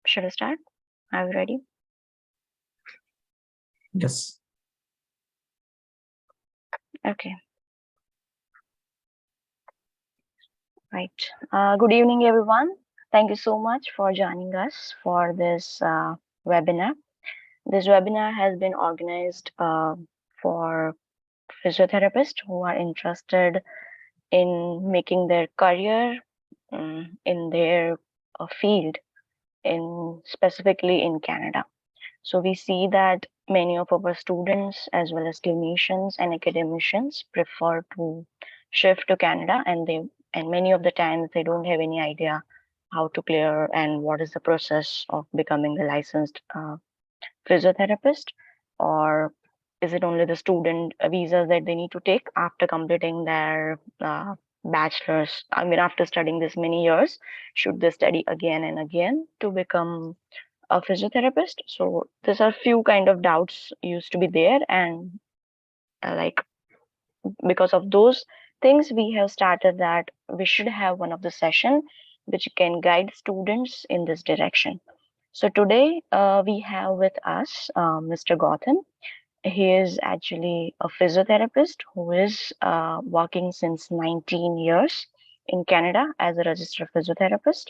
Should I start? Are you ready? Yes. Okay. Right. Good evening, everyone. Thank you so much for joining us for this webinar. This webinar has been organized for physiotherapists who are interested in making their career in their field, in specifically in Canada. So we see that many of our students, as well as clinicians and academicians, prefer to shift to Canada, and many of the times they don't have any idea how to clear and what is the process of becoming a licensed physiotherapist, or is it only the student visas that they need to take after completing their bachelor's? I mean, after studying this many years, should they study again and again to become a physiotherapist? So these are few kind of doubts used to be there, and like because of those things, we have started that we should have one of the session which can guide students in this direction. So today we have with us Mr. Gowtham. He is actually a physiotherapist who is working since 19 years in Canada as a registered physiotherapist.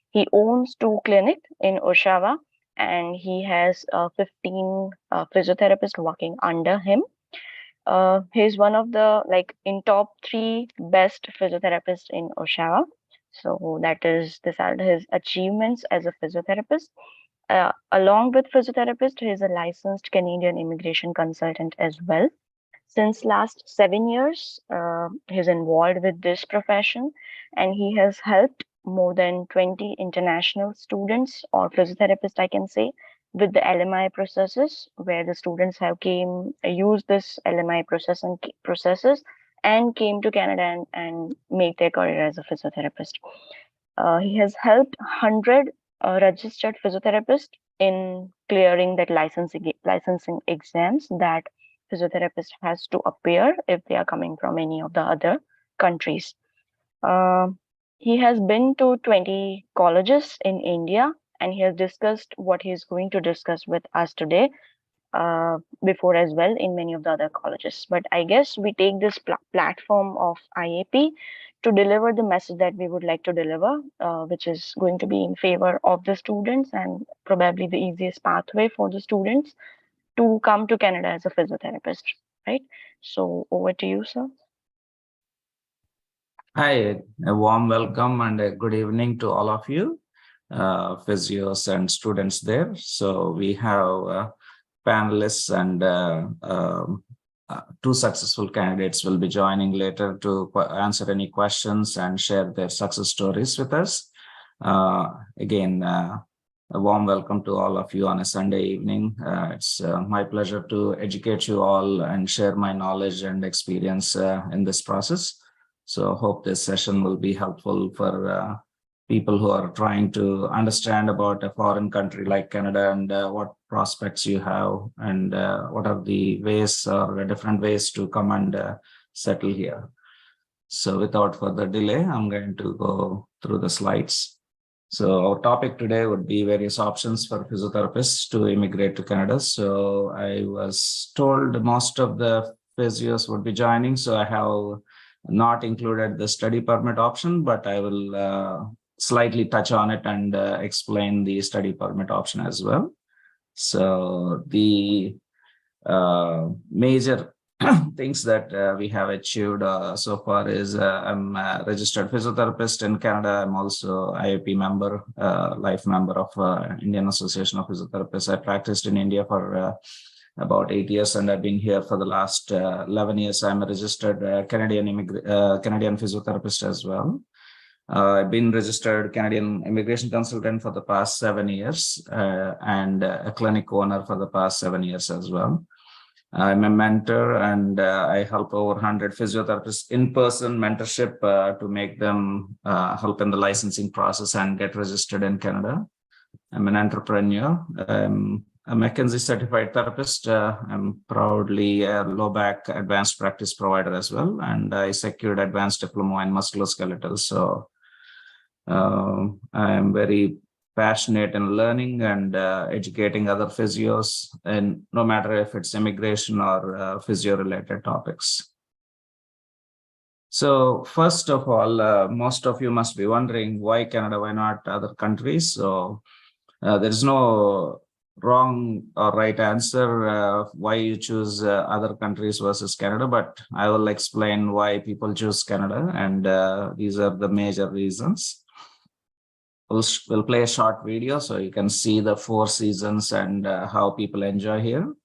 He owns two clinics in Oshawa, and he has 15 physiotherapists working under him. He's one of the in top three best physiotherapists in Oshawa. So that is these are his achievements as a physiotherapist. Along with physiotherapist, he is a licensed Canadian immigration consultant as well. Since last 7 years, he's involved with this profession, and he has helped more than 20 international students or physiotherapists, I can say, with the LMI processes, where the students have used this LMI processes and came to Canada and make their career as a physiotherapist. He has helped 100 registered physiotherapists in clearing that licensing exams that physiotherapist has to appear if they are coming from any of the other countries. Uh, he has been to 20 colleges in India, and he has discussed what he is going to discuss with us today before as well in many of the other colleges. But I guess we take this platform of IAP to deliver the message that we would like to deliver, which is going to be in favor of the students and probably the easiest pathway for the students to come to Canada as a physiotherapist, right? So over to you, sir. Hi, a warm welcome and a good evening to all of you, physios and students there. So we have panelists and two successful candidates will be joining later to answer any questions and share their success stories with us. Again, a warm welcome to all of you on a Sunday evening. It's my pleasure to educate you all and share my knowledge and experience in this process. So hope this session will be helpful for people who are trying to understand about a foreign country like Canada and what prospects you have and what are the ways or different ways to come and settle here. So without further delay, I'm going to go through the slides. So our topic today would be various options for physiotherapists to immigrate to Canada. So I was told most of the physios would be joining, so I have not included the study permit option, but I will slightly touch on it and explain the study permit option as well. So the major things that we have achieved so far is I'm a registered physiotherapist in Canada. I'm also IAP member, life member of Indian Association of Physiotherapists. I practiced in India for about 8 years, and I've been here for the last 11 years. I'm a registered Canadian physiotherapist as well. I've been registered Canadian immigration consultant for the past 7 years and a clinic owner for the past 7 years as well. I'm a mentor, and I help over 100 physiotherapists in-person mentorship to make them help in the licensing process and get registered in Canada. I'm an entrepreneur. I'm a McKinsey certified therapist. I'm proudly a low back advanced practice provider as well, and I secured advanced diploma in musculoskeletal. So I am very passionate in learning and educating other physios, and no matter if it's immigration or physio related topics. So first of all, most of you must be wondering why Canada, why not other countries? So there is no wrong or right answer why you choose other countries versus Canada, but I will explain why people choose Canada, and these are the major reasons. We'll play a short video so you can see the 4 seasons and how people enjoy here.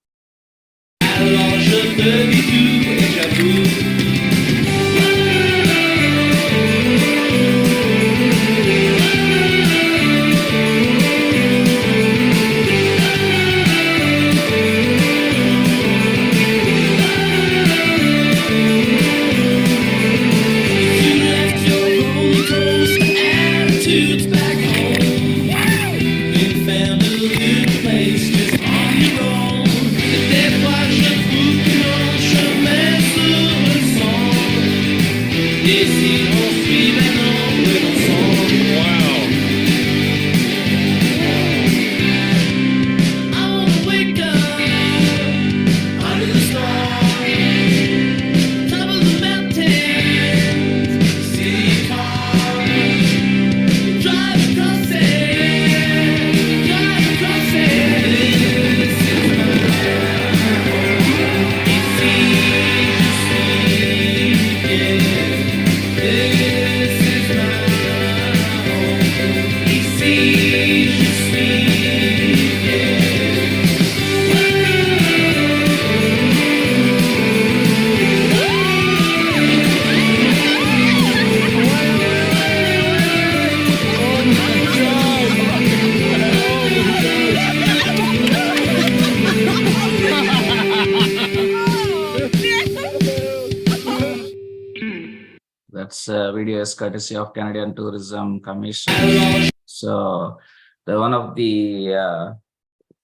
That's video is courtesy of Canadian Tourism Commission. So the one of the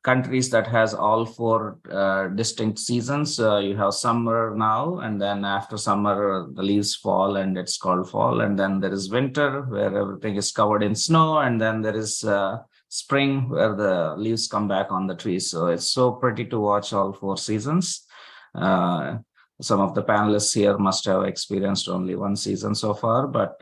countries that has all 4 distinct seasons. You have summer now, and then after summer the leaves fall and it's called fall, and then there is winter where everything is covered in snow, and then there is spring where the leaves come back on the trees. So it's so pretty to watch all 4 seasons. Some of the panelists here must have experienced only 1 season so far, but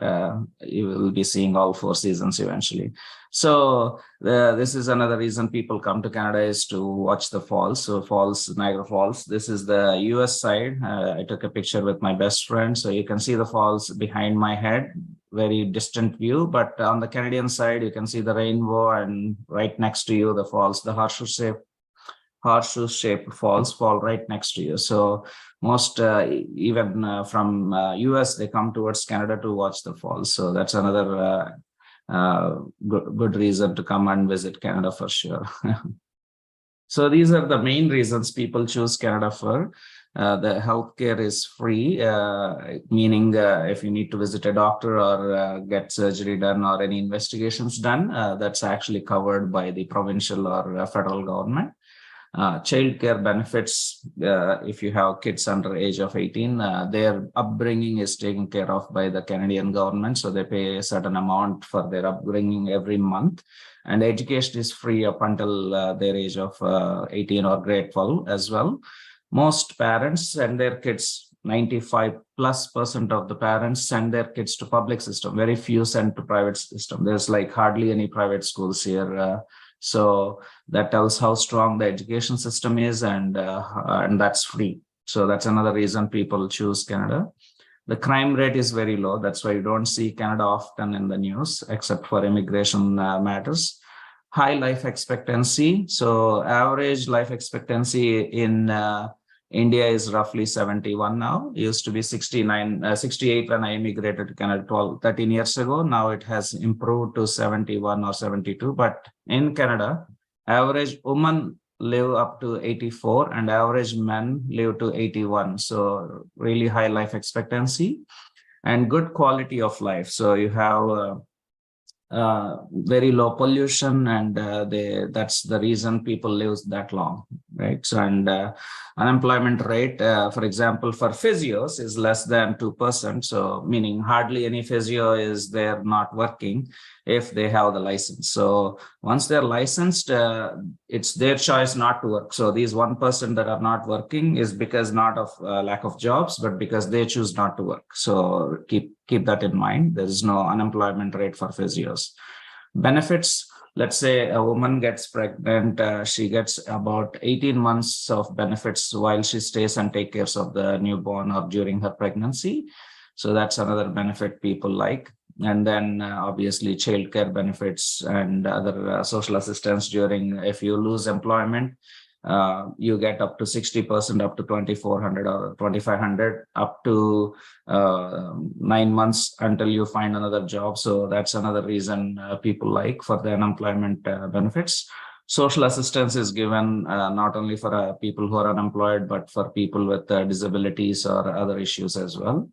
you will be seeing all 4 seasons eventually. So this is another reason people come to Canada, is to watch the falls. So falls, Niagara Falls. This is the US side. I took a picture with my best friend. So you can see the falls behind my head, very distant view. But on the Canadian side, you can see the rainbow, and right next to you, the falls, the horseshoe-shaped falls fall right next to you. So most even from US, they come towards Canada to watch the falls. So that's another good reason to come and visit Canada for sure. So these are the main reasons people choose Canada for. The healthcare is free, meaning if you need to visit a doctor or get surgery done or any investigations done, that's actually covered by the provincial or federal government. Child care benefits, if you have kids under age of 18, their upbringing is taken care of by the Canadian government. So they pay a certain amount for their upbringing every month. And education is free up until their age of 18 or grade 12 as well. Most parents send their kids, 95+% of the parents send their kids to public system. Very few send to private system. There's like hardly any private schools here. So that tells how strong the education system is, and that's free. So that's another reason people choose Canada. The crime rate is very low. That's why you don't see Canada often in the news, except for immigration matters. High life expectancy. So average life expectancy in India is roughly 71 now. It used to be 68 when I immigrated to Canada 13 years ago. Now it has improved to 71 or 72. But in Canada, average women live up to 84 and average men live to 81. So really high life expectancy and good quality of life. So you have very low pollution, and that's the reason people live that long, right? So, and unemployment rate, for example, for physios is less than 2%. So meaning hardly any physio is there not working if they have the license. So once they're licensed, it's their choice not to work. So these 1% that are not working is because not of lack of jobs, but because they choose not to work. So keep that in mind. There is no unemployment rate for physios. Benefits, let's say a woman gets pregnant, she gets about 18 months of benefits while she stays and take care of the newborn or during her pregnancy. So that's another benefit people like. And then obviously childcare benefits and other social assistance during, if you lose employment, you get up to 60%, up to 2,400 or 2,500, up to 9 months until you find another job. So that's another reason people like for the unemployment benefits. Social assistance is given not only for people who are unemployed, but for people with disabilities or other issues as well.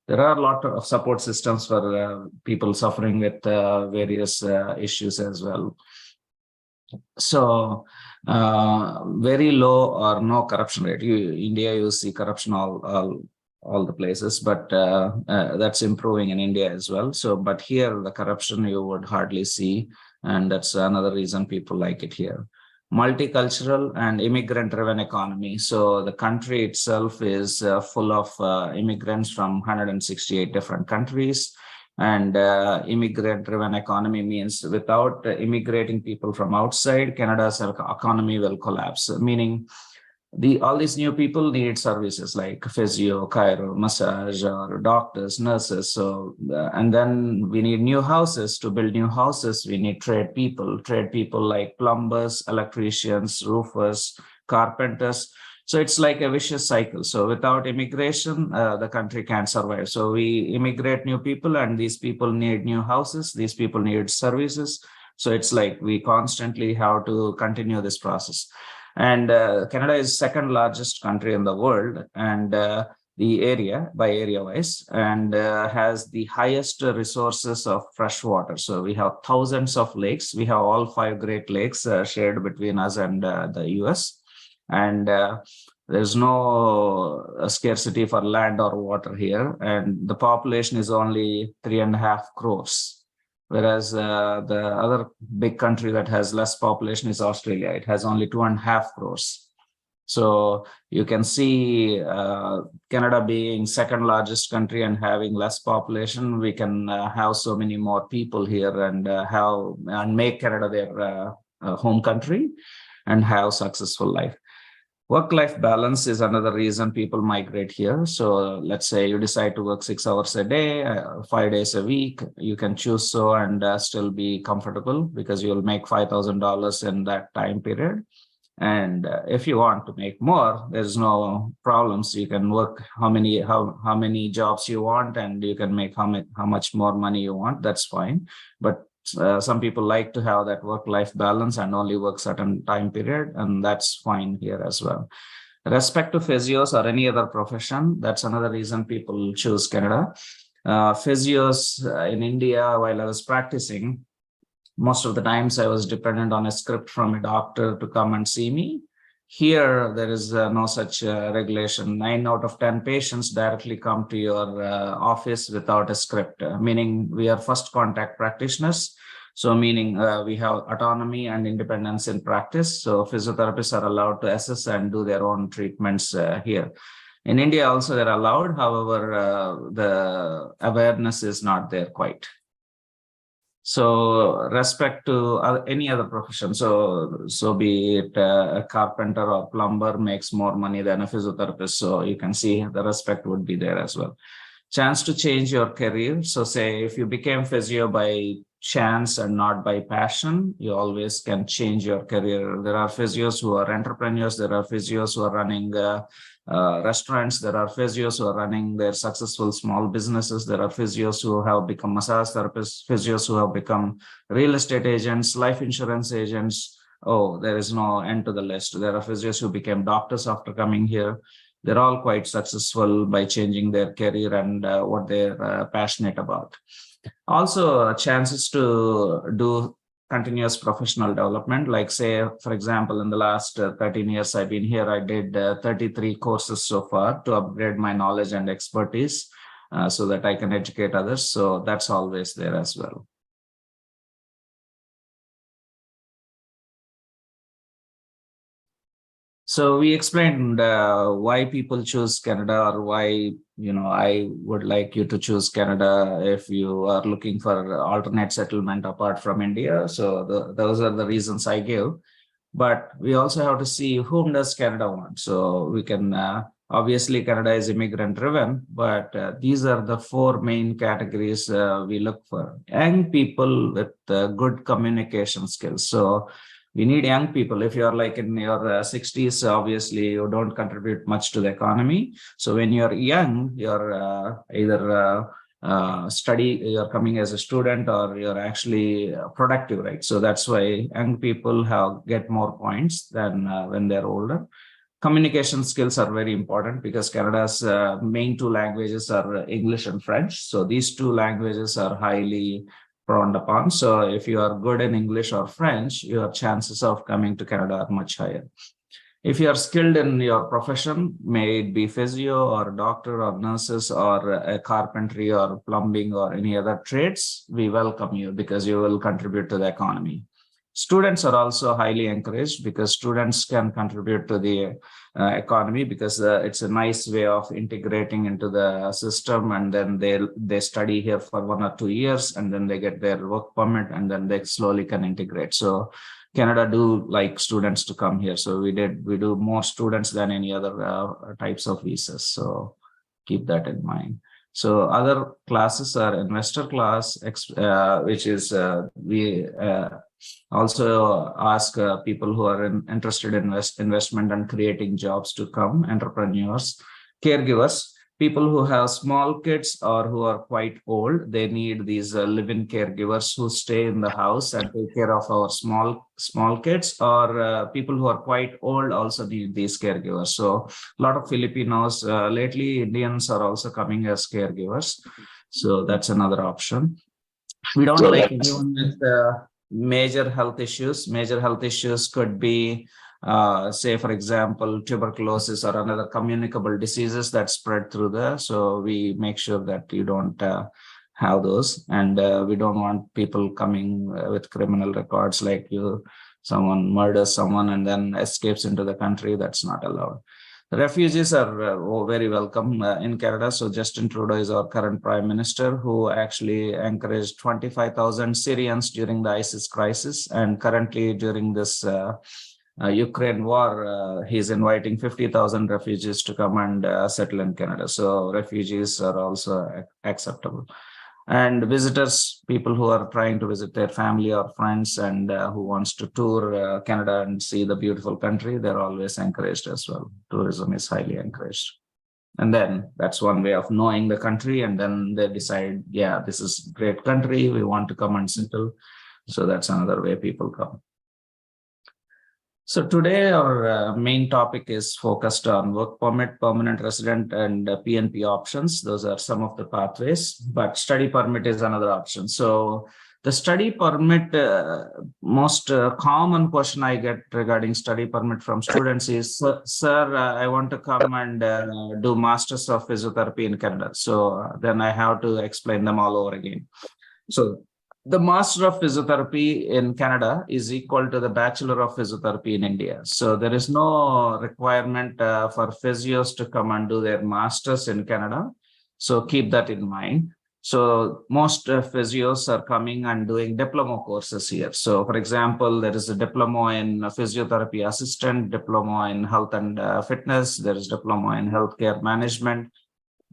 There are a lot of support systems for people suffering with various issues as well. So very low or no corruption rate. India, you see corruption all the places, but that's improving in India as well. So, but here the corruption you would hardly see, and that's another reason people like it here. Multicultural and immigrant-driven economy. So the country itself is full of immigrants from 168 different countries. And immigrant-driven economy means without immigrating people from outside, Canada's economy will collapse. Meaning, all these new people need services like physio, chiro, massage, or doctors, nurses. So, and then we need new houses. To build new houses, we need trade people like plumbers, electricians, roofers, carpenters. So it's like a vicious cycle. So without immigration, the country can't survive. So we immigrate new people, and these people need new houses. These people need services. So it's like we constantly have to continue this process. And Canada is second largest country in the world, and the area by area wise, and has the highest resources of fresh water. So we have thousands of lakes. We have all 5 Great Lakes shared between us and the US. And there's no scarcity for land or water here. And the population is only 3.5 crores. Whereas the other big country that has less population is Australia. It has only 2.5 crores. So you can see Canada being second largest country and having less population, we can have so many more people here and make Canada their home country and have successful life. Work-life balance is another reason people migrate here. So let's say you decide to work 6 hours a day, 5 days a week, you can choose so and still be comfortable because you'll make $5,000 in that time period. And if you want to make more, there's no problems. You can work how many jobs you want, and you can make how much more money you want. That's fine. But some people like to have that work-life balance and only work certain time period, and that's fine here as well. Respect to physios or any other profession, that's another reason people choose Canada. Physios in India, while I was practicing, most of the times I was dependent on a script from a doctor to come and see me. Here, there is no such regulation. 9 out of 10 patients directly come to your office without a script, meaning we are first contact practitioners. So meaning we have autonomy and independence in practice. So physiotherapists are allowed to assess and do their own treatments here. In India also they're allowed, however, the awareness is not there quite. So respect to any other profession. So be it a carpenter or plumber makes more money than a physiotherapist. So you can see the respect would be there as well. Chance to change your career. So say if you became physio by chance and not by passion, you always can change your career. There are physios who are entrepreneurs. There are physios who are running restaurants. There are physios who are running their successful small businesses. There are physios who have become massage therapists, physios who have become real estate agents, life insurance agents. Oh, there is no end to the list. There are physios who became doctors after coming here. They're all quite successful by changing their career and what they're passionate about. Also, chances to do continuous professional development. Like say, for example, in the last 13 years I've been here, I did 33 courses so far to upgrade my knowledge and expertise so that I can educate others. So that's always there as well. So we explained why people choose Canada, or why, I would like you to choose Canada if you are looking for alternate settlement apart from India. So those are the reasons I give. But we also have to see whom does Canada want. So we can, obviously Canada is immigrant driven, but these are the four main categories we look for. Young people with good communication skills. So we need young people. If you're like in your 60s, obviously you don't contribute much to the economy. So when you're young, you're either you're coming as a student, or you're actually productive, right? So that's why young people get more points than when they're older. Communication skills are very important because Canada's main two languages are English and French. So these two languages are highly frowned upon. So if you are good in English or French, your chances of coming to Canada are much higher. If you are skilled in your profession, may it be physio or doctor or nurses or a carpentry or plumbing or any other trades, we welcome you because you will contribute to the economy. Students are also highly encouraged because students can contribute to the economy because it's a nice way of integrating into the system, and then they study here for 1 or 2 years, and then they get their work permit, and then they slowly can integrate. So Canada do like students to come here. So we do more students than any other types of visas. So keep that in mind. So other classes are investor class, which is we also ask people who are interested in investment and creating jobs to come, entrepreneurs, caregivers, people who have small kids or who are quite old. They need these live-in caregivers who stay in the house and take care of our small kids, or people who are quite old also need these caregivers. So a lot of Filipinos, lately Indians are also coming as caregivers. So that's another option. We don't like anyone with major health issues. Major health issues could be, say, for example, tuberculosis or another communicable diseases that spread through there. So we make sure that you don't have those. And we don't want people coming with criminal records, like someone murders someone and then escapes into the country. That's not allowed. Refugees are very welcome in Canada. So Justin Trudeau is our current prime minister, who actually encouraged 25,000 Syrians during the ISIS crisis. And currently during this Ukraine war, he's inviting 50,000 refugees to come and settle in Canada. So refugees are also acceptable. And visitors, people who are trying to visit their family or friends and who wants to tour Canada and see the beautiful country, they're always encouraged as well. Tourism is highly encouraged. And then that's one way of knowing the country. And then they decide, yeah, this is a great country, we want to come and settle. So that's another way people come. So today our main topic is focused on work permit, permanent resident, and PNP options. Those are some of the pathways, but study permit is another option. So the study permit, most common question I get regarding study permit from students is, sir, I want to come and do Masters of Physiotherapy in Canada. So then I have to explain them all over again. So the Master of Physiotherapy in Canada is equal to the Bachelor of Physiotherapy in India. So there is no requirement for physios to come and do their masters in Canada. So keep that in mind. So most physios are coming and doing diploma courses here. So for example, there is a diploma in physiotherapy assistant, diploma in health and fitness, there is diploma in healthcare management.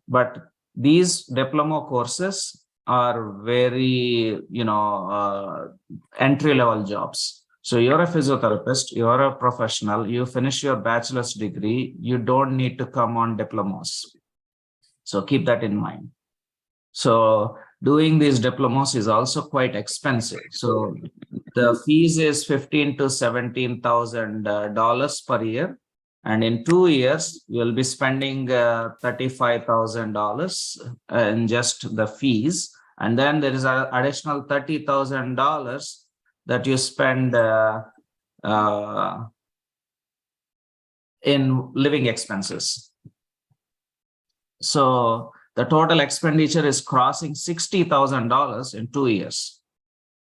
But these diploma courses are very, entry level jobs. So you're a physiotherapist, you're a professional, you finish your bachelor's degree, you don't need to come on diplomas. So keep that in mind. So doing these diplomas is also quite expensive. So the fees is $15,000 to $17,000 per year. And in 2 years, you'll be spending $35,000 in just the fees. And then there is an additional $30,000 that you spend in living expenses. So the total expenditure is crossing $60,000 in 2 years.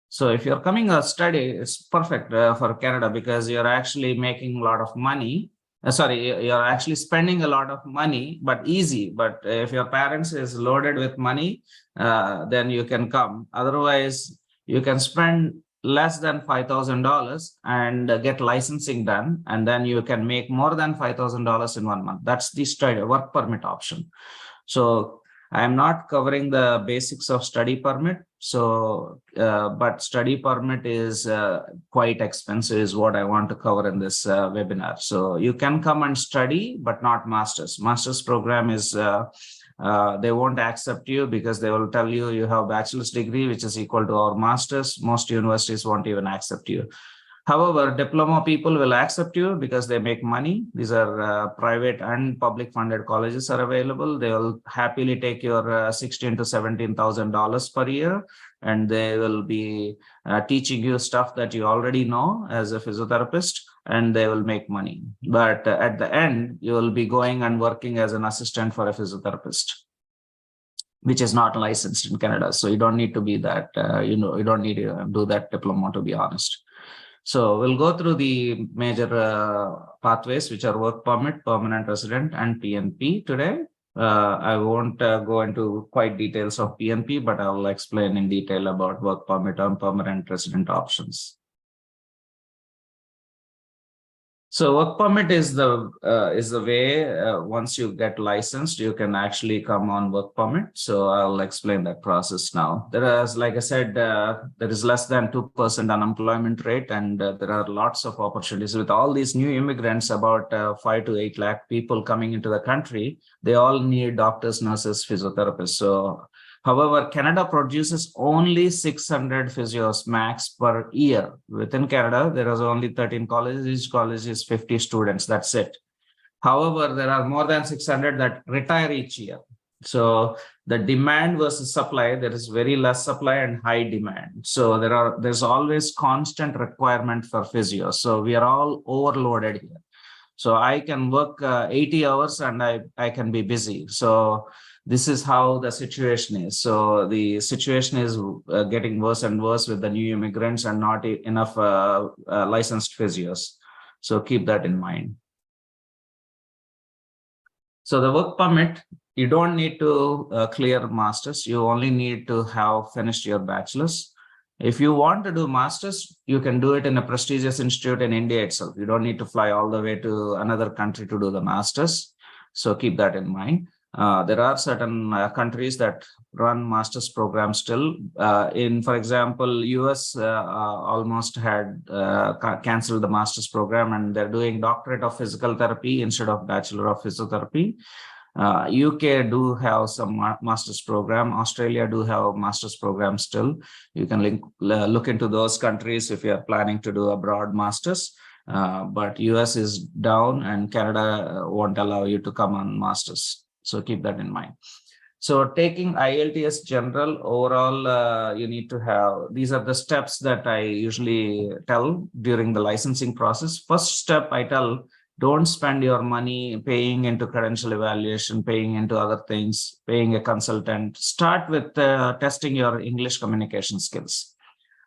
So if you're coming a study, it's perfect for Canada, because you're actually making a lot of money. You're actually spending a lot of money, but easy. But if your parents is loaded with money, then you can come. Otherwise, you can spend less than $5,000 and get licensing done, and then you can make more than $5,000 in 1 month. That's the study work permit option. So I am not covering the basics of study permit. So, but study permit is quite expensive, is what I want to cover in this webinar. So you can come and study, but not master's. Master's program is they won't accept you, because they will tell you you have bachelor's degree, which is equal to our master's. Most universities won't even accept you. However, diploma people will accept you because they make money. These are private and public funded colleges are available. They will happily take your $16,000 to $17,000 per year, and they will be teaching you stuff that you already know as a physiotherapist, and they will make money. But at the end, you will be going and working as an assistant for a physiotherapist, which is not licensed in Canada. So you don't need to be that, you don't need to do that diploma, to be honest. So we'll go through the major pathways, which are work permit, permanent resident, and PNP today. I won't go into quite details of PNP, but I will explain in detail about work permit and permanent resident options. So work permit is the way once you get licensed, you can actually come on work permit. So I'll explain that process now. There is, like I said, there is less than 2% unemployment rate, and there are lots of opportunities with all these new immigrants. About 5 to 8 lakh people coming into the country. They all need doctors, nurses, physiotherapists. So, however, Canada produces only 600 physios max per year. Within Canada, there are only 13 colleges. Each college is 50 students. That's it. However, there are more than 600 that retire each year. So the demand versus supply, there is very less supply and high demand. So there's always constant requirement for physios. So we are all overloaded here. So I can work 80 hours and I can be busy. So this is how the situation is. So the situation is getting worse and worse with the new immigrants and not enough licensed physios. So keep that in mind. So the work permit, you don't need to clear master's. You only need to have finished your bachelor's. If you want to do master's, you can do it in a prestigious institute in India itself. You don't need to fly all the way to another country to do the master's. So keep that in mind. There are certain countries that run master's programs still. For example, US almost had canceled the master's program, and they're doing doctorate of physical therapy instead of bachelor of physiotherapy. UK do have some master's program. Australia do have master's program still. You can look into those countries if you are planning to do a broad master's. But US is down, and Canada won't allow you to come on master's. So keep that in mind. So taking IELTS general overall, you need to have, these are the steps that I usually tell during the licensing process. First step, I tell, don't spend your money paying into credential evaluation, paying into other things, paying a consultant. Start with testing your English communication skills.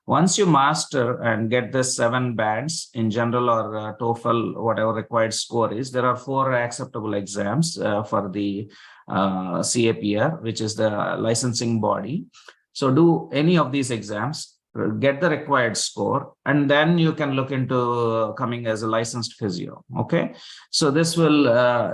Once you master and get the 7 bands in general or TOEFL, whatever required score is, there are 4 acceptable exams for the CAPR, which is the licensing body. So do any of these exams, get the required score, and then you can look into coming as a licensed physio. Okay. So this will,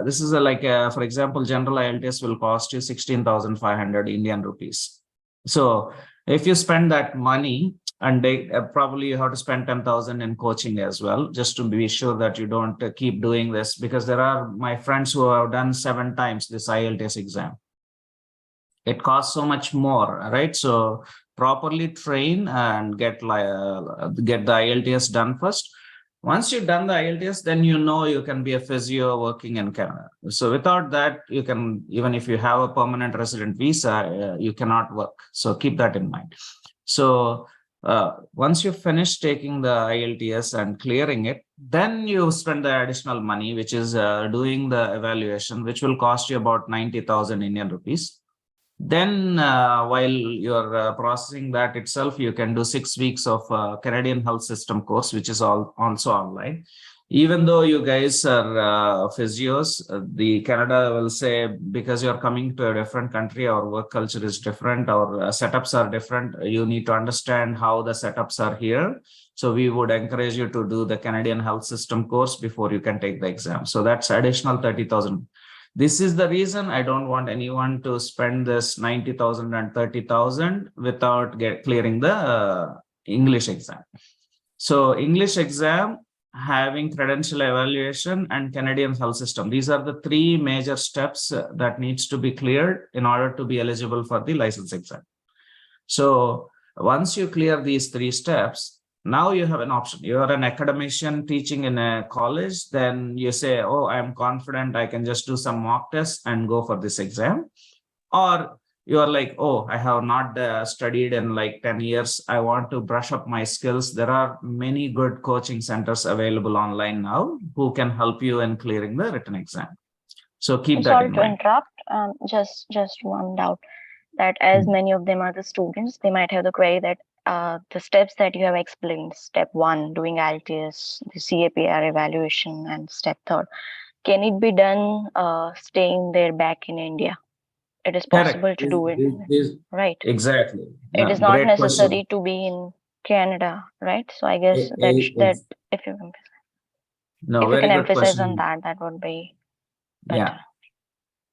this is for example, general IELTS will cost you 16,500 Indian rupees. So if you spend that money, and probably you have to spend 10,000 in coaching as well, just to be sure that you don't keep doing this, because there are my friends who have done 7 times this IELTS exam. It costs so much more, right? So properly train and get the IELTS done first. Once you've done the IELTS, then you know you can be a physio working in Canada. So without that, you can, even if you have a permanent resident visa, you cannot work. So keep that in mind. So once you finish taking the IELTS and clearing it, then you spend the additional money, which is doing the evaluation, which will cost you about 90,000 Indian rupees. Then while you're processing that itself, you can do 6 weeks of Canadian health system course, which is also online. Even though you guys are physios, the Canada will say, because you're coming to a different country, our work culture is different, our setups are different. You need to understand how the setups are here. So we would encourage you to do the Canadian health system course before you can take the exam. So that's additional 30,000. This is the reason I don't want anyone to spend this 90,000 and 30,000 without clearing the English exam. So English exam, having credential evaluation, and Canadian health system. These are the three major steps that needs to be cleared in order to be eligible for the license exam. So once you clear these three steps, now you have an option. You're an academician teaching in a college, then you say, oh, I'm confident I can just do some mock tests and go for this exam. Or you're like, oh, I have not studied in like 10 years. I want to brush up my skills. There are many good coaching centers available online now who can help you in clearing the written exam. So keep I'm that sorry in to mind. interrupt. Just one doubt, that as many of them are the students, they might have the query that the steps that you have explained, step one, doing IELTS, the CAPR evaluation, and step third, can it be done staying there back in India? It is Correct. possible to do it, right? Exactly. It is not Great question. necessary to be in Canada, right? So I guess that if you No, if you can very good emphasize on question. that, that would be Yeah, better.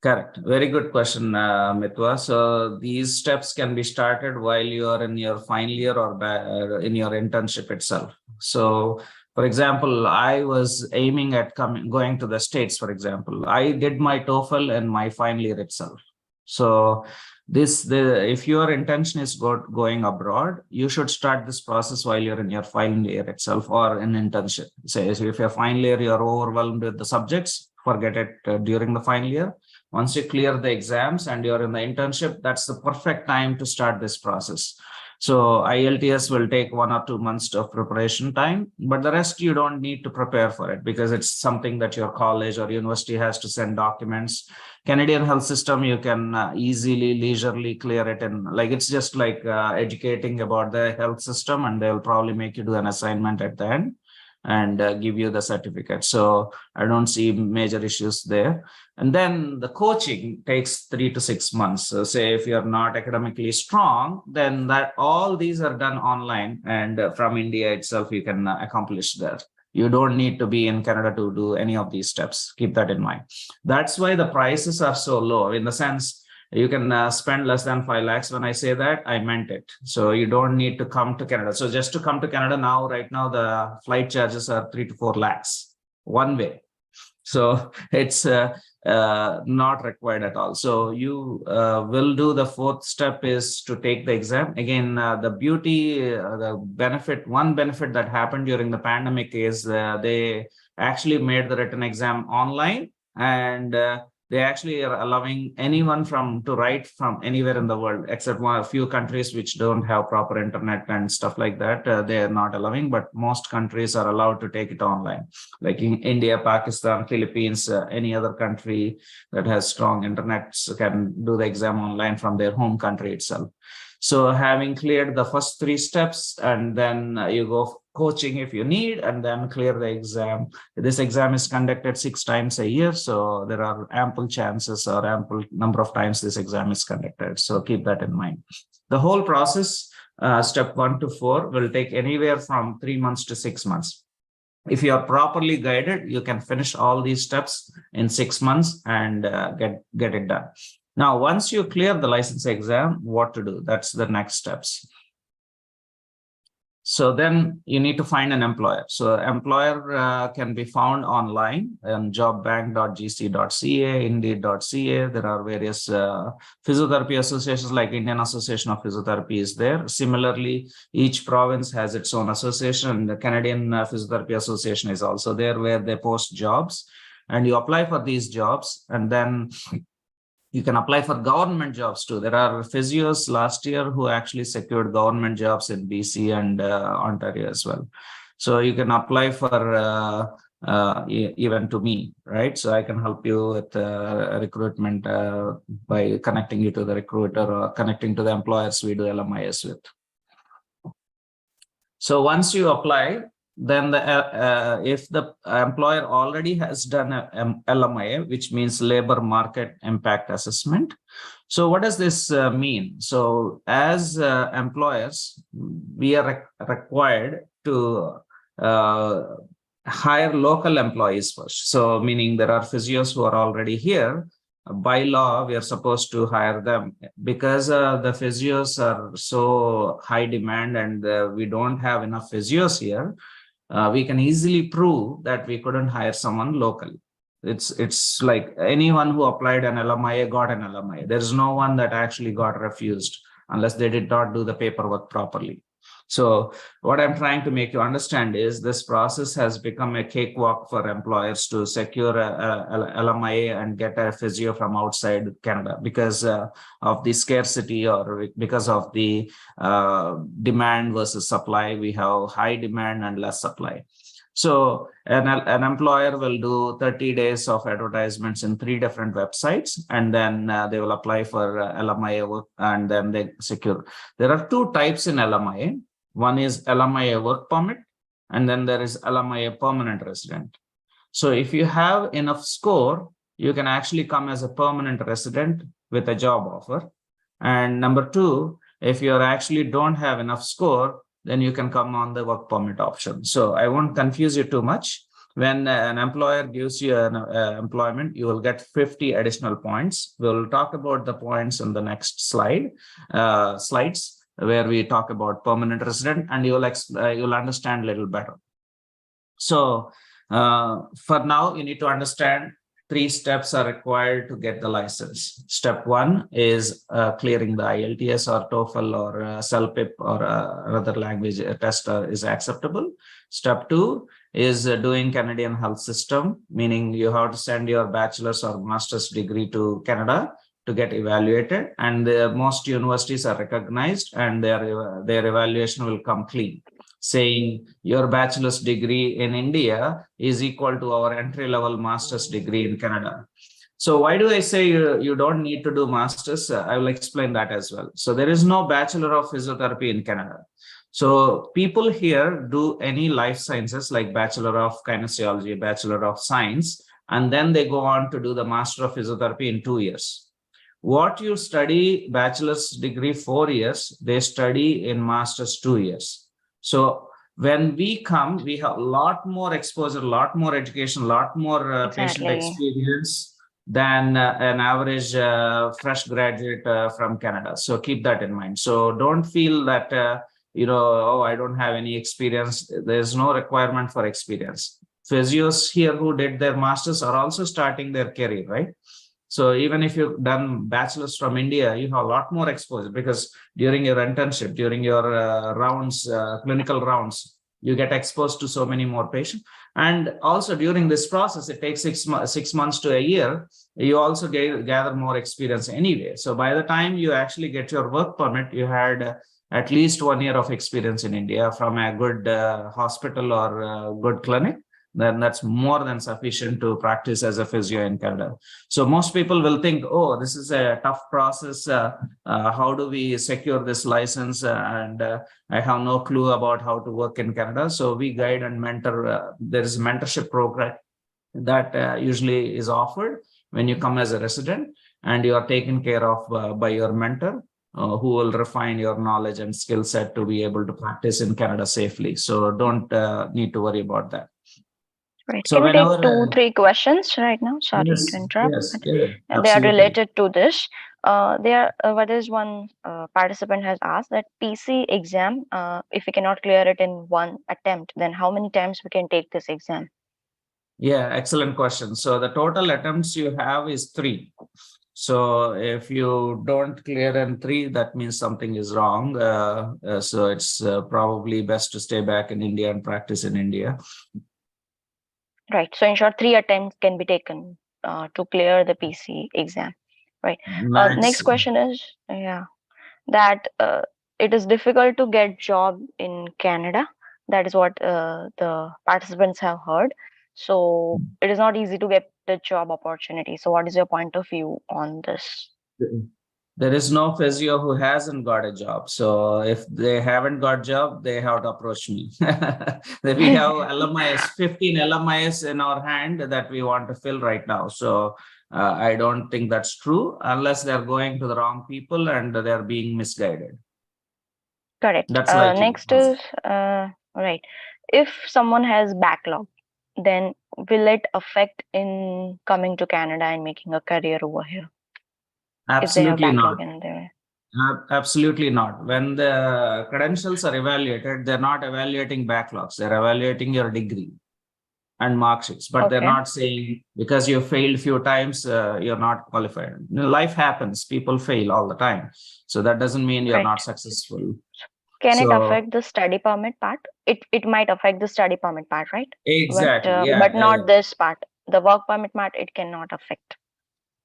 correct. Very good question, Mitwa. So these steps can be started while you are in your final year or in your internship itself. So, for example, I was aiming at going to the States, for example. I did my TOEFL in my final year itself. So if your intention is going abroad, you should start this process while you're in your final year itself or in internship. Say, so if your final year, you're overwhelmed with the subjects, forget it during the final year. Once you clear the exams and you're in the internship, that's the perfect time to start this process. So IELTS will take 1 or 2 months of preparation time, but the rest you don't need to prepare for it because it's something that your college or university has to send documents. Canadian health system, you can easily, leisurely clear it. And like, it's just like educating about the health system, and they'll probably make you do an assignment at the end and give you the certificate. So I don't see major issues there. And then the coaching takes 3 to 6 months. So say if you're not academically strong, then that all these are done online, and from India itself, you can accomplish that. You don't need to be in Canada to do any of these steps. Keep that in mind. That's why the prices are so low, in the sense you can spend less than 5 lakhs. When I say that, I meant it. So you don't need to come to Canada. So just to come to Canada now, right now, the flight charges are 3 to 4 lakhs one way. So it's not required at all. So you will do the fourth step is to take the exam. Again, the beauty, the benefit, one benefit that happened during the pandemic is they actually made the written exam online, and they actually are allowing anyone to write from anywhere in the world, except a few countries which don't have proper internet and stuff like that. They are not allowing, but most countries are allowed to take it online, like in India, Pakistan, Philippines, any other country that has strong internet can do the exam online from their home country itself. So having cleared the first three steps, and then you go coaching if you need, and then clear the exam. This exam is conducted 6 times a year, so there are ample chances or ample number of times this exam is conducted. So keep that in mind. The whole process, step 1 to 4, will take anywhere from 3 months to 6 months. If you are properly guided, you can finish all these steps in 6 months and get it done. Now, once you clear the license exam, what to do? That's the next steps. So then you need to find an employer. So employer can be found online on jobbank.gc.ca, indeed.ca. There are various physiotherapy associations like Indian Association of Physiotherapy is there. Similarly, each province has its own association. The Canadian Physiotherapy Association is also there, where they post jobs, and you apply for these jobs, and then you can apply for government jobs too. There are physios last year who actually secured government jobs in BC and Ontario as well. So you can apply for even to me, right? So I can help you with recruitment by connecting you to the recruiter or connecting to the employers we do LMIS with. So once you apply, then if the employer already has done a LMIA, which means labor market impact assessment. So what does this mean? So as employers, we are required to hire local employees first. So meaning there are physios who are already here. By law, we are supposed to hire them because the physios are so high demand, and we don't have enough physios here. We can easily prove that we couldn't hire someone locally. It's like anyone who applied an LMIA got an LMIA. There's no one that actually got refused unless they did not do the paperwork properly. So what I'm trying to make you understand is this process has become a cakewalk for employers to secure a LMIA and get a physio from outside Canada because of the scarcity, or because of the demand versus supply. We have high demand and less supply. So an employer will do 30 days of advertisements in 3 different websites, and then they will apply for LMIA work, and then they secure. There are 2 types in LMIA. One is LMIA work permit, and then there is LMIA permanent resident. So if you have enough score, you can actually come as a permanent resident with a job offer. And number 2, if you actually don't have enough score, then you can come on the work permit option. So I won't confuse you too much. When an employer gives you an employment, you will get 50 additional points. We'll talk about the points in the next slides, where we talk about permanent resident, and you'll understand a little better. So for now, you need to understand 3 steps are required to get the license. Step 1 is clearing the IELTS or TOEFL or CELPIP or other language test is acceptable. Step 2 is doing Canadian health system, meaning you have to send your bachelor's or master's degree to Canada to get evaluated, and most universities are recognized, and their evaluation will come clean, saying your bachelor's degree in India is equal to our entry-level master's degree in Canada. So why do I say you don't need to do master's? I will explain that as well. So there is no Bachelor of Physiotherapy in Canada. So people here do any life sciences like Bachelor of Kinesiology, Bachelor of Science, and then they go on to do the Master of Physiotherapy in 2 years. What you study bachelor's degree 4 years, they study in master's 2 years. So when we come, we have a lot more exposure, a lot more education, a lot more patient experience than an average fresh graduate from Canada. So keep that in mind. So don't feel that, oh, I don't have any experience. There's no requirement for experience. Physios here who did their masters are also starting their career, right? So even if you've done bachelor's from India, you have a lot more exposure because during your internship, during your rounds, clinical rounds, you get exposed to so many more patients. And also during this process, it takes 6 months to a year. You also gather more experience anyway. So by the time you actually get your work permit, you had at least 1 year of experience in India from a good hospital or a good clinic. Then that's more than sufficient to practice as a physio in Canada. So most people will think, oh, this is a tough process. How do we secure this license? And I have no clue about how to work in Canada. So we guide and mentor. There is a mentorship program that usually is offered when you come as a resident, and you are taken care of by your mentor, who will refine your knowledge and skill set to be able to practice in Canada safely. So don't need to worry about that. Right. So Can we take whenever, two, three questions right now? Sorry to yes, interrupt, yes, but yeah, they are absolutely. related to this. What is one participant has asked that PC exam, if we cannot clear it in one attempt, then how many times we can take this exam? Yeah, excellent question. So the total attempts you have is three. So if you don't clear in three, that means something is wrong. So it's probably best to stay back in India and practice in India. Right. So in short, three attempts can be taken to clear the PC exam. Right. Max. Next question is, yeah, that it is difficult to get job in Canada. That is what the participants have heard. So it is not easy to get the job opportunity. So what is your point of view on this? There is no physio who hasn't got a job. So if they haven't got job, they have to approach me. We have LMIS, 15 LMIS in our hand that we want to fill right now. So I don't think that's true unless they're going to the wrong people and they're being misguided. Correct. That's likely. Next is right. If someone has backlog, then will it affect in coming to Canada and making a career over here if they have Absolutely not. backlog in there? Absolutely not. When the credentials are evaluated, they're not evaluating backlogs, they're evaluating your degree and mark sheets, but they're Okay, not saying because you failed few times, you're not qualified. Life happens, people fail all the time. So that doesn't mean you're not right. successful. Can it So affect the study permit part? It might affect the study permit part, right? exactly, But yeah, not this part. The work permit part it cannot affect.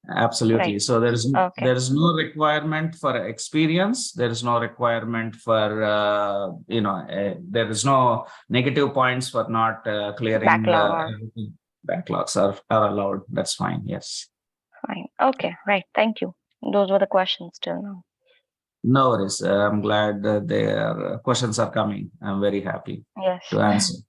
absolutely. Right. So Okay. there's no requirement for experience. There is no requirement for there is no negative points for not clearing Backlog or everything. Backlogs are allowed. That's fine. Yes. fine. Okay. Right. Thank you. Those were the questions till now. No worries. I'm glad that their questions are coming. I'm very happy Yes. to answer. Right.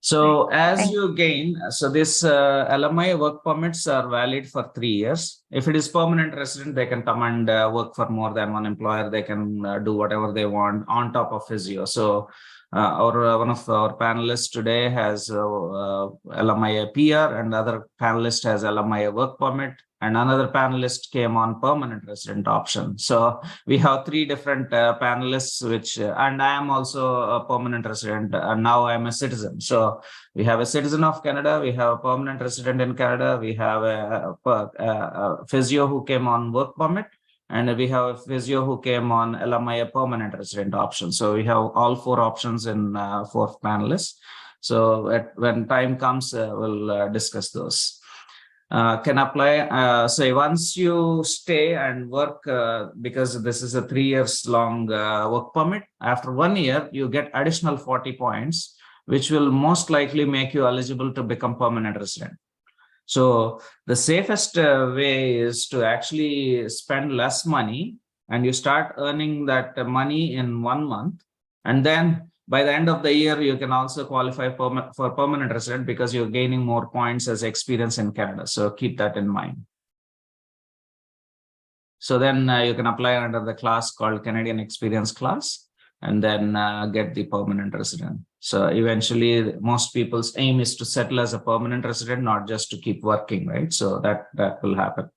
So as Thank. you gain, so this LMI work permits are valid for 3 years. If it is permanent resident, they can come and work for more than one employer. They can do whatever they want on top of physio. So our one of our panelists today has LMI PR, and other panelist has LMI work permit, and another panelist came on permanent resident option. So we have three different panelists, which and I am also a permanent resident, and now I'm a citizen. So we have a citizen of Canada, we have a permanent resident in Canada, we have a physio who came on work permit, and we have a physio who came on LMI permanent resident option. So we have all four options in fourth panelists. So when time comes, we'll discuss those. Can apply. So once you stay and work, because this is a 3 years long work permit, after 1 year, you get additional 40 points, which will most likely make you eligible to become permanent resident. So the safest way is to actually spend less money and you start earning that money in 1 month. And then by the end of the year, you can also qualify for permanent resident because you're gaining more points as experience in Canada. So keep that in mind. So then you can apply under the class called Canadian Experience class and then get the permanent resident. So eventually, most people's aim is to settle as a permanent resident, not just to keep working, right? So that will happen.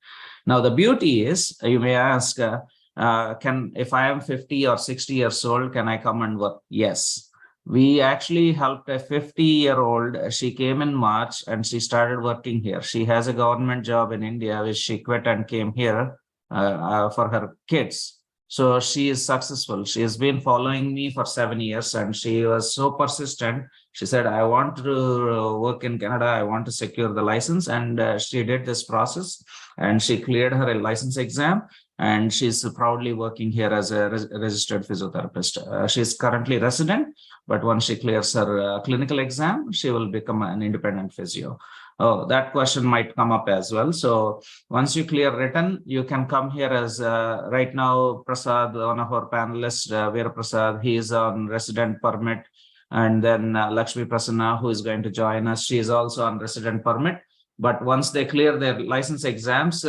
Now, the beauty is, you may ask, if I am 50 or 60 years old, can I come and work? Yes. We actually helped a 50-year-old. She came in March and she started working here. She has a government job in India, which she quit and came here for her kids. So she is successful. She has been following me for 7 years and she was so persistent. She said, I want to work in Canada. I want to secure the license. And she did this process and she cleared her license exam. And she's proudly working here as a registered physiotherapist. She's currently resident, but once she clears her clinical exam, she will become an independent physio. Oh, that question might come up as well. So once you clear written, you can come here as right now, Prasad, one of our panelists, Veera Prasad, he is on resident permit. And then Lakshmi Prasanna, who is going to join us, she is also on resident permit. But once they clear their license exams,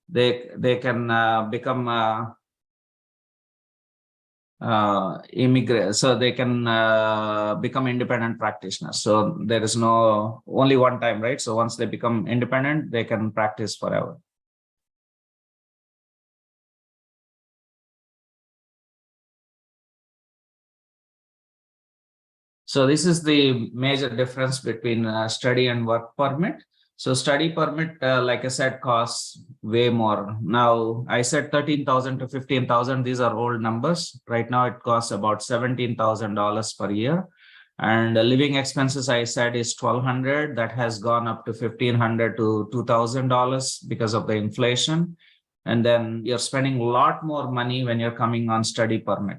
they can become immigrate, so they can become independent practitioners. So there is no only one time, right? So once they become independent, they can practice forever. So this is the major difference between study and work permit. So study permit, like I said, costs way more. Now I said 13,000 to 15,000. These are old numbers. Right now it costs about $17,000 per year. And living expenses, I said, is 1,200. That has gone up to 1,500 to $2,000 because of the inflation. And then you're spending a lot more money when you're coming on study permit.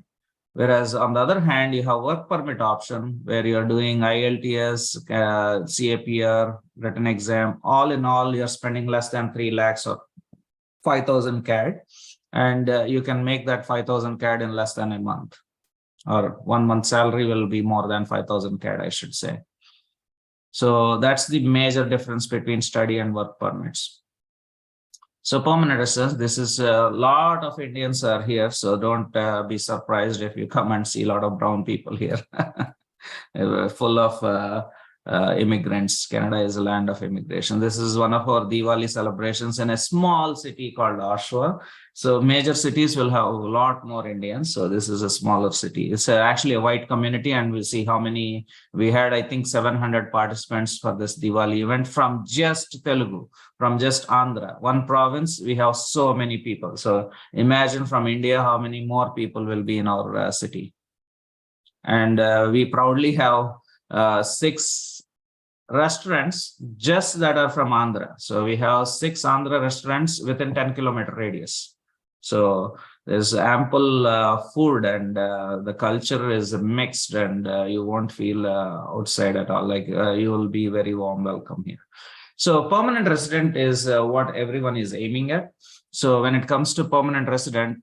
Whereas on the other hand, you have work permit option where you're doing IELTS, CAPR, written exam. All in all, you're spending less than 3 lakhs or 5,000 CAD. And you can make that 5,000 CAD in less than a month. Or 1 month salary will be more than 5,000 CAD, I should say. So that's the major difference between study and work permits. So permanent residence, this is a lot of Indians are here. So don't be surprised if you come and see a lot of brown people here. Full of immigrants. Canada is a land of immigration. This is one of our Diwali celebrations in a small city called Oshawa. So major cities will have a lot more Indians. So this is a smaller city. It's actually a white community, and we'll see how many we had. I think 700 participants for this Diwali event from just Telugu, from just Andhra, one province. We have so many people. So imagine from India how many more people will be in our city. And we proudly have 6 restaurants just that are from Andhra. So we have 6 Andhra restaurants within 10-kilometer radius. So there's ample food, and the culture is mixed, and you won't feel outside at all. Like you will be very warm welcome here. So permanent resident is what everyone is aiming at. So when it comes to permanent resident,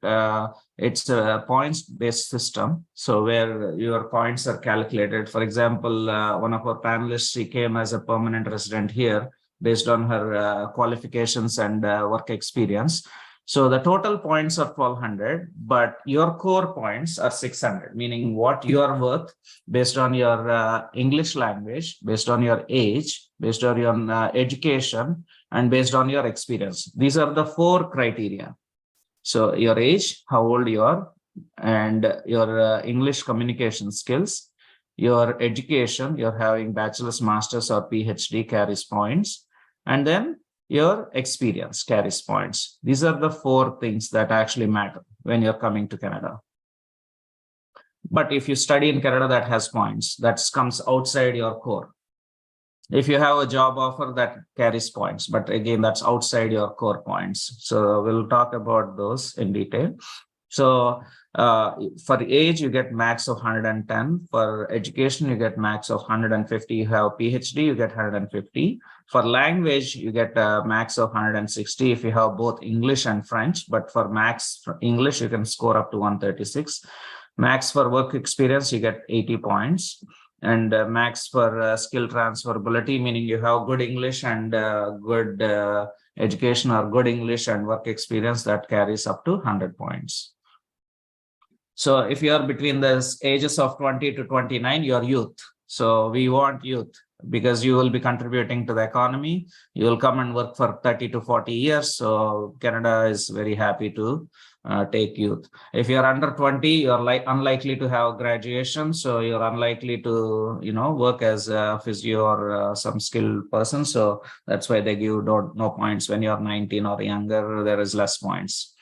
it's a points-based system. So where your points are calculated. For example, one of our panelists, she came as a permanent resident here based on her qualifications and work experience. So the total points are 1,200, but your core points are 600, meaning what you are worth based on your English language, based on your age, based on your education, and based on your experience. These are the 4 criteria. So your age, how old you are, and your English communication skills, your education, you're having bachelor's, master's, or PhD carries points, and then your experience carries points. These are the 4 things that actually matter when you're coming to Canada. But if you study in Canada, that has points, that comes outside your core. If you have a job offer, that carries points, but again, that's outside your core points. So we'll talk about those in detail. So for age, you get max of 110. For education, you get max of 150. You have PhD, you get 150. For language, you get a max of 160 if you have both English and French. But for max for English, you can score up to 136. Max for work experience, you get 80 points. And max for skill transferability, meaning you have good English and good education, or good English and work experience, that carries up to 100 points. So if you are between the ages of 20 to 29, you're youth. So we want youth because you will be contributing to the economy. You will come and work for 30 to 40 years. So Canada is very happy to take youth. If you're under 20, you're unlikely to have graduation. So you're unlikely to, work as a physio or some skilled person. So that's why they give no points. When you're 19 or younger, there is less points.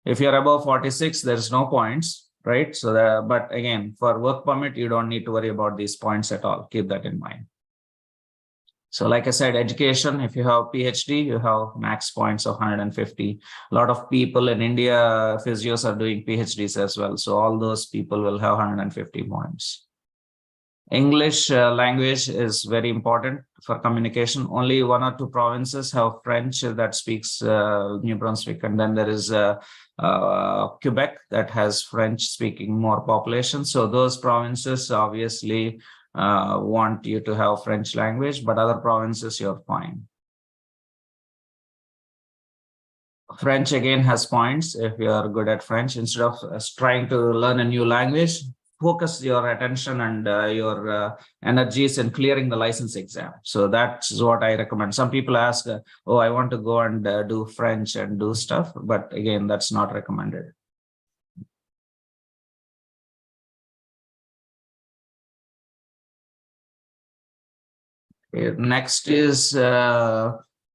If you're above 46, there's no points, right? So but again, for work permit, you don't need to worry about these points at all. Keep that in mind. So like I said, education, if you have PhD, you have max points of 150. A lot of people in India, physios, are doing PhDs as well. So all those people will have 150 points. English language is very important for communication. Only 1 or 2 provinces have French that speaks New Brunswick. And then there is Quebec that has French speaking more population. So those provinces obviously want you to have French language, but other provinces, you're fine. French again has points if you are good at French. Instead of trying to learn a new language, focus your attention and your energies in clearing the license exam. So that's what I recommend. Some people ask, oh, I want to go and do French and do stuff, but again, that's not recommended. Next is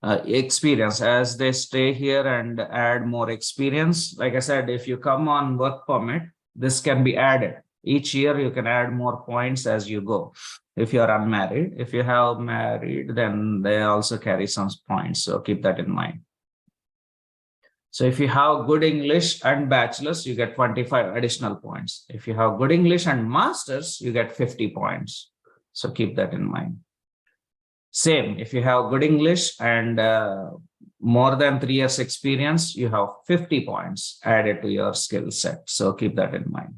experience. As they stay here and add more experience, like I said, if you come on work permit, this can be added. Each year you can add more points as you go. If you're unmarried, if you have married, then they also carry some points. So keep that in mind. So if you have good English and bachelor's, you get 25 additional points. If you have good English and master's, you get 50 points. So keep that in mind. Same, if you have good English and more than 3 years experience, you have 50 points added to your skill set. So keep that in mind.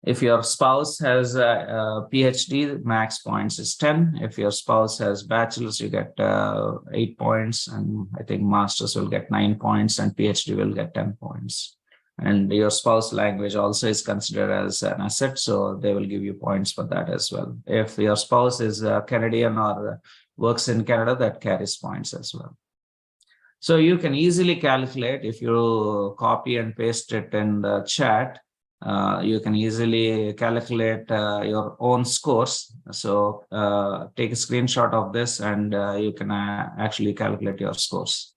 If your spouse has a PhD, max points is 10. If your spouse has bachelor's, you get 8 points. And I think master's will get 9 points and PhD will get 10 points. And your spouse language also is considered as an asset, so they will give you points for that as well. If your spouse is Canadian or works in Canada, that carries points as well. So you can easily calculate if you copy and paste it in the chat. You can easily calculate your own scores. So take a screenshot of this and you can actually calculate your scores.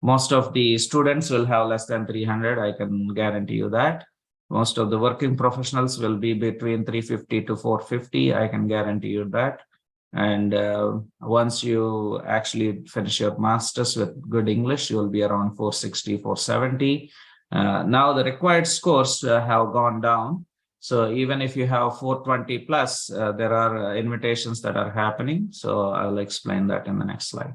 Most of the students will have less than 300. I can guarantee you that. Most of the working professionals will be between 350 to 450. I can guarantee you that. And once you actually finish your master's with good English, you will be around 460, 470. Now the required scores have gone down. So even if you have 420 plus, there are invitations that are happening. So I'll explain that in the next slide.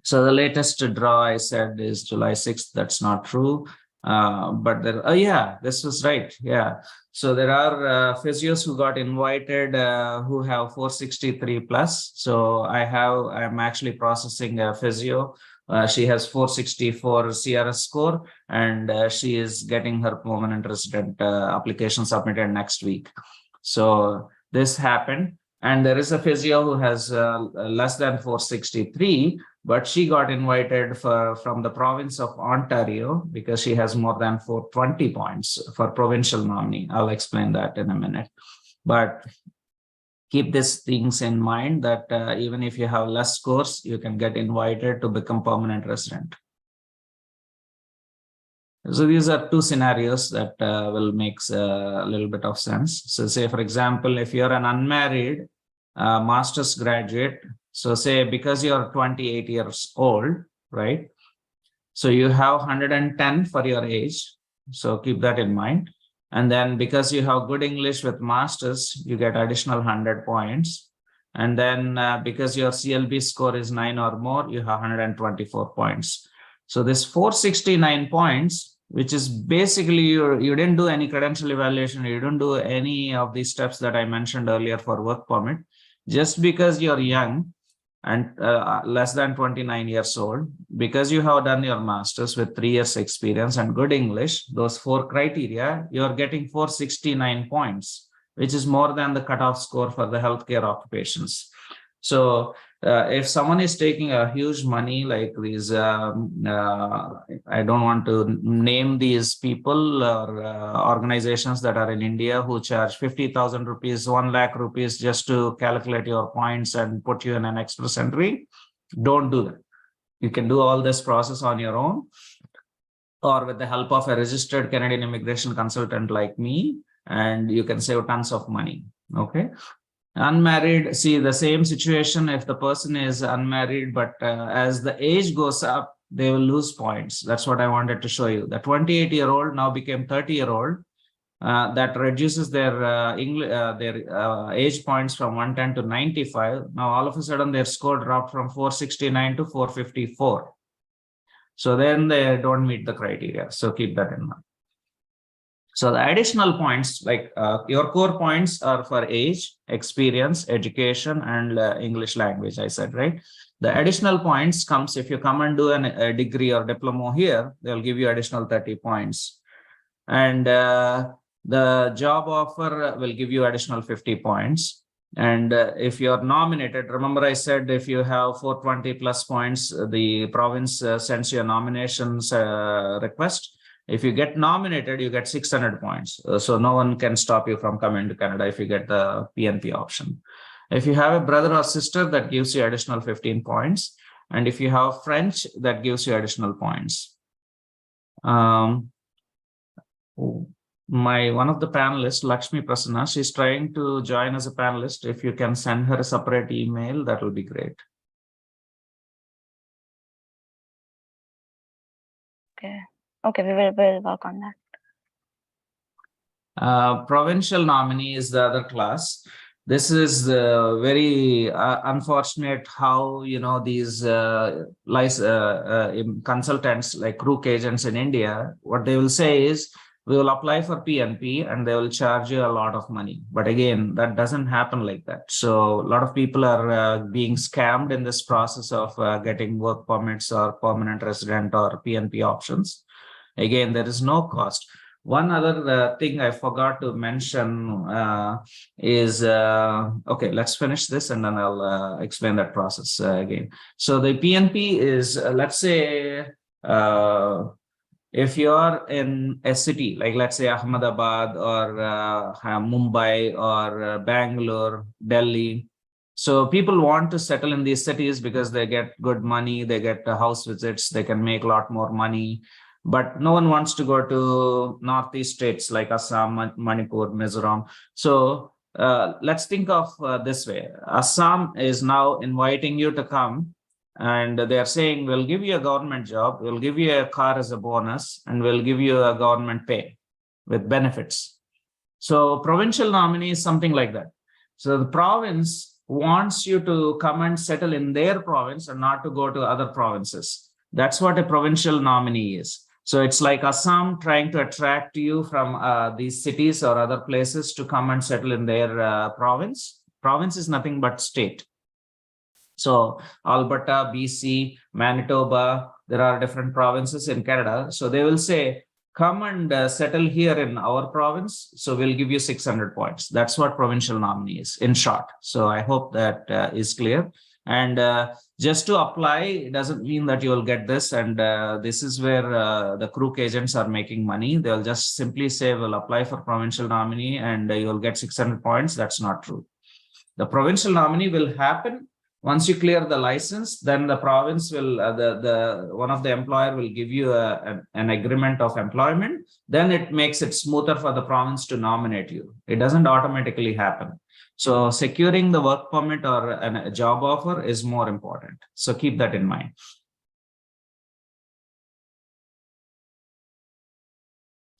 So the latest draw I said is July 6th. That's not true. But there, oh yeah, this was right. Yeah. So there are physios who got invited who have 463 plus. So I'm actually processing a physio. She has 464 CRS score and she is getting her permanent resident application submitted next week. So this happened. And there is a physio who has less than 463, but she got invited from the province of Ontario because she has more than 420 points for provincial nominee. I'll explain that in a minute. But keep these things in mind that even if you have less scores, you can get invited to become permanent resident. So these are two scenarios that will make a little bit of sense. So say, for example, if you're an unmarried master's graduate, so say because you're 28 years old, right? So you have 110 for your age. So keep that in mind. And then because you have good English with master's, you get additional 100 points. And then because your CLB score is 9 or more, you have 124 points. So this 469 points, which is basically you didn't do any credential evaluation, you didn't do any of these steps that I mentioned earlier for work permit. Just because you're young and less than 29 years old, because you have done your master's with 3 years experience and good English, those 4 criteria, you're getting 469 points, which is more than the cutoff score for the healthcare occupations. So if someone is taking a huge money like these, I don't want to name these people or organizations that are in India who charge 50,000 rupees, 1 lakh rupees just to calculate your points and put you in an express entry. Don't do that. You can do all this process on your own or with the help of a registered Canadian immigration consultant like me, and you can save tons of money. Okay. Unmarried, see the same situation. If the person is unmarried, but as the age goes up, they will lose points. That's what I wanted to show you. The 28-year-old now became 30-year-old. That reduces their age points from 110 to 95. Now, all of a sudden, their score dropped from 469 to 454. So then they don't meet the criteria. So keep that in mind. So the additional points, like your core points are for age, experience, education, and English language, I said, right? The additional points comes if you come and do a degree or diploma here, they'll give you additional 30 points. And the job offer will give you additional 50 points. And if you're nominated, remember I said if you have 420 plus points, the province sends you a nominations request. If you get nominated, you get 600 points. So no one can stop you from coming to Canada if you get the PNP option. If you have a brother or sister, that gives you additional 15 points. And if you have French, that gives you additional points. One of the panelists, Lakshmi Prasanna, she's trying to join as a panelist. If you can send her a separate email, that will be great. Okay, we'll work on that. Provincial nominee is the other class. This is very unfortunate how, these consultants like crook agents in India, what they will say is, we will apply for PNP and they will charge you a lot of money. But again, that doesn't happen like that. So a lot of people are being scammed in this process of getting work permits or permanent resident or PNP options. Again, there is no cost. One other thing I forgot to mention is, okay, let's finish this and then I'll explain that process again. So the PNP is, let's say, if you are in a city, like let's say Ahmedabad or Mumbai or Bangalore, Delhi. So people want to settle in these cities because they get good money, they get house visits, they can make a lot more money. But no one wants to go to northeast states like Assam, Manipur, Mizoram. So let's think of this way. Assam is now inviting you to come and they are saying, we'll give you a government job, we'll give you a car as a bonus, and we'll give you a government pay with benefits. So provincial nominee is something like that. So the province wants you to come and settle in their province and not to go to other provinces. That's what a provincial nominee is. So it's like Assam trying to attract you from these cities or other places to come and settle in their province. Province is nothing but state. So Alberta, BC, Manitoba, there are different provinces in Canada. So they will say, come and settle here in our province. So we'll give you 600 points. That's what provincial nominee is in short. So I hope that is clear. And just to apply doesn't mean that you will get this. And this is where the crook agents are making money. They'll just simply say, we'll apply for provincial nominee and you'll get 600 points. That's not true. The provincial nominee will happen once you clear the license. Then the province will, one of the employer will give you an agreement of employment. Then it makes it smoother for the province to nominate you. It doesn't automatically happen. So securing the work permit or a job offer is more important. So keep that in mind.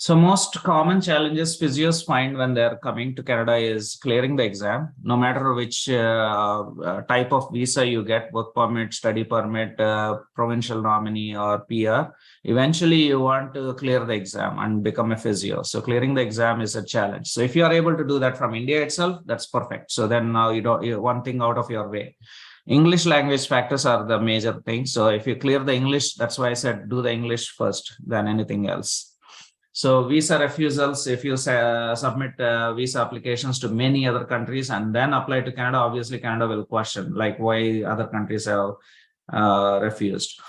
So most common challenges physios find when they're coming to Canada is clearing the exam, no matter which type of visa you get, work permit, study permit, provincial nominee or PR. Eventually you want to clear the exam and become a physio. So clearing the exam is a challenge. So if you are able to do that from India itself, that's perfect. So then now you're one thing out of your way. English language factors are the major thing. So if you clear the English, that's why I said do the English first than anything else. So visa refusals, if you submit visa applications to many other countries and then apply to Canada, obviously Canada will question like why other countries have refused.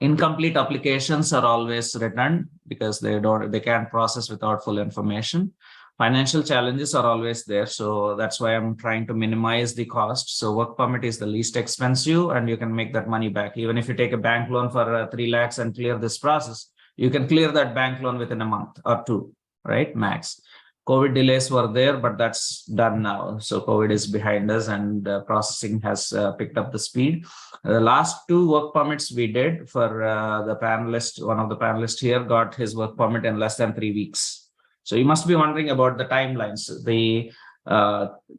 Incomplete applications are always returned because they can't process without full information. Financial challenges are always there. So that's why I'm trying to minimize the cost. So work permit is the least expensive and you can make that money back. Even if you take a bank loan for 3 lakhs and clear this process, you can clear that bank loan within a month or 2, right? Max. COVID delays were there, but that's done now. So COVID is behind us and processing has picked up the speed. The last 2 work permits we did for the panelist, one of the panelists here got his work permit in less than 3 weeks. So you must be wondering about the timelines. The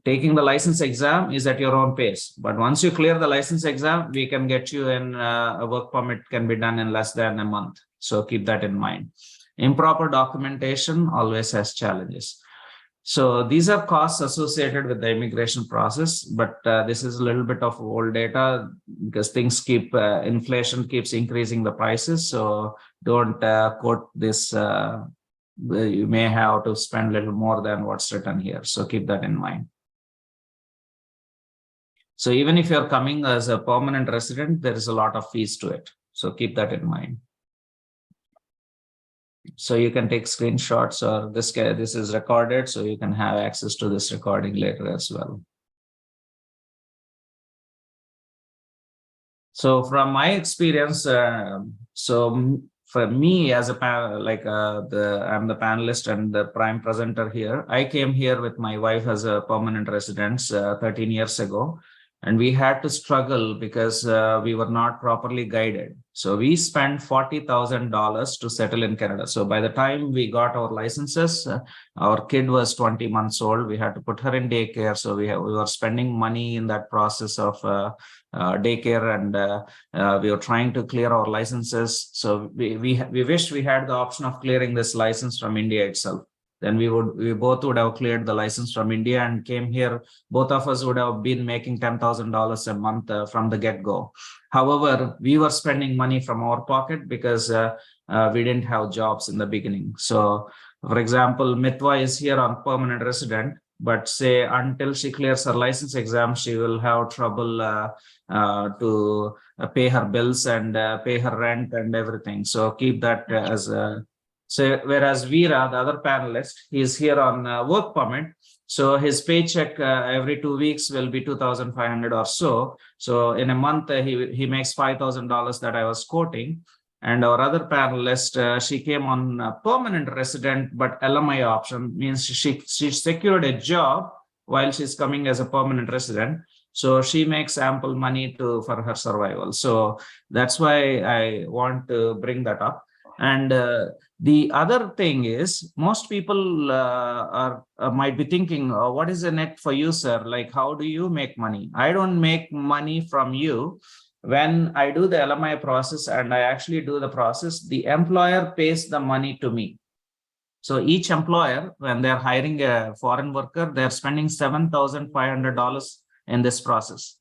taking the license exam is at your own pace. But once you clear the license exam, we can get you in a work permit can be done in less than a month. So keep that in mind. Improper documentation always has challenges. So these are costs associated with the immigration process, but this is a little bit of old data because things inflation keeps increasing the prices. So don't quote this. You may have to spend a little more than what's written here. So keep that in mind. So even if you're coming as a permanent resident, there is a lot of fees to it. So keep that in mind. So you can take screenshots, or this is recorded, so you can have access to this recording later as well. So from my experience, for me as a I'm the panelist and the prime presenter here. I came here with my wife as a permanent resident 13 years ago, and we had to struggle because we were not properly guided. So we spent $40,000 to settle in Canada. So by the time we got our licenses, our kid was 20 months old. We had to put her in daycare. So we were spending money in that process of daycare, and we were trying to clear our licenses. So we wish we had the option of clearing this license from India itself. Then we both would have cleared the license from India and came here. Both of us would have been making $10,000 a month from the get-go. However, we were spending money from our pocket because we didn't have jobs in the beginning. So, for example, Mitwa is here on permanent resident, but say until she clears her license exam, she will have trouble to pay her bills and pay her rent and everything. So keep that as a. So whereas Veera, the other panelist, he is here on work permit. So his paycheck every 2 weeks will be 2,500 or so. So in a month, he makes $5,000 that I was quoting. And our other panelist, she came on a permanent resident, but LMI option means she secured a job while she's coming as a permanent resident. So she makes ample money for her survival. So that's why I want to bring that up. And the other thing is, most people might be thinking, what is the net for you, sir? Like, how do you make money? I don't make money from you. When I do the LMI process and I actually do the process, the employer pays the money to me. So each employer, when they're hiring a foreign worker, they're spending $7,500 in this process.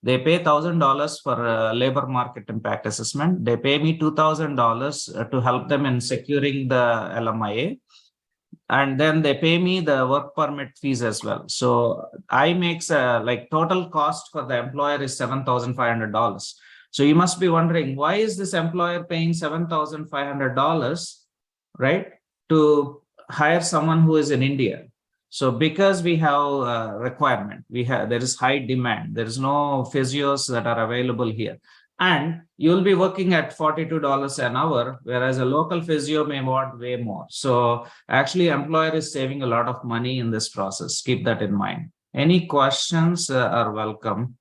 They pay $1,000 for labor market impact assessment. They pay me $2,000 to help them in securing the LMIA. And then they pay me the work permit fees as well. So I makes like total cost for the employer is $7,500. So you must be wondering, why is this employer paying $7,500, right, to hire someone who is in India? So because we have a requirement, there is high demand. There is no physios that are available here. And you'll be working at $42 an hour, whereas a local physio may want way more. So actually, employer is saving a lot of money in this process. Keep that in mind. Any questions are welcome.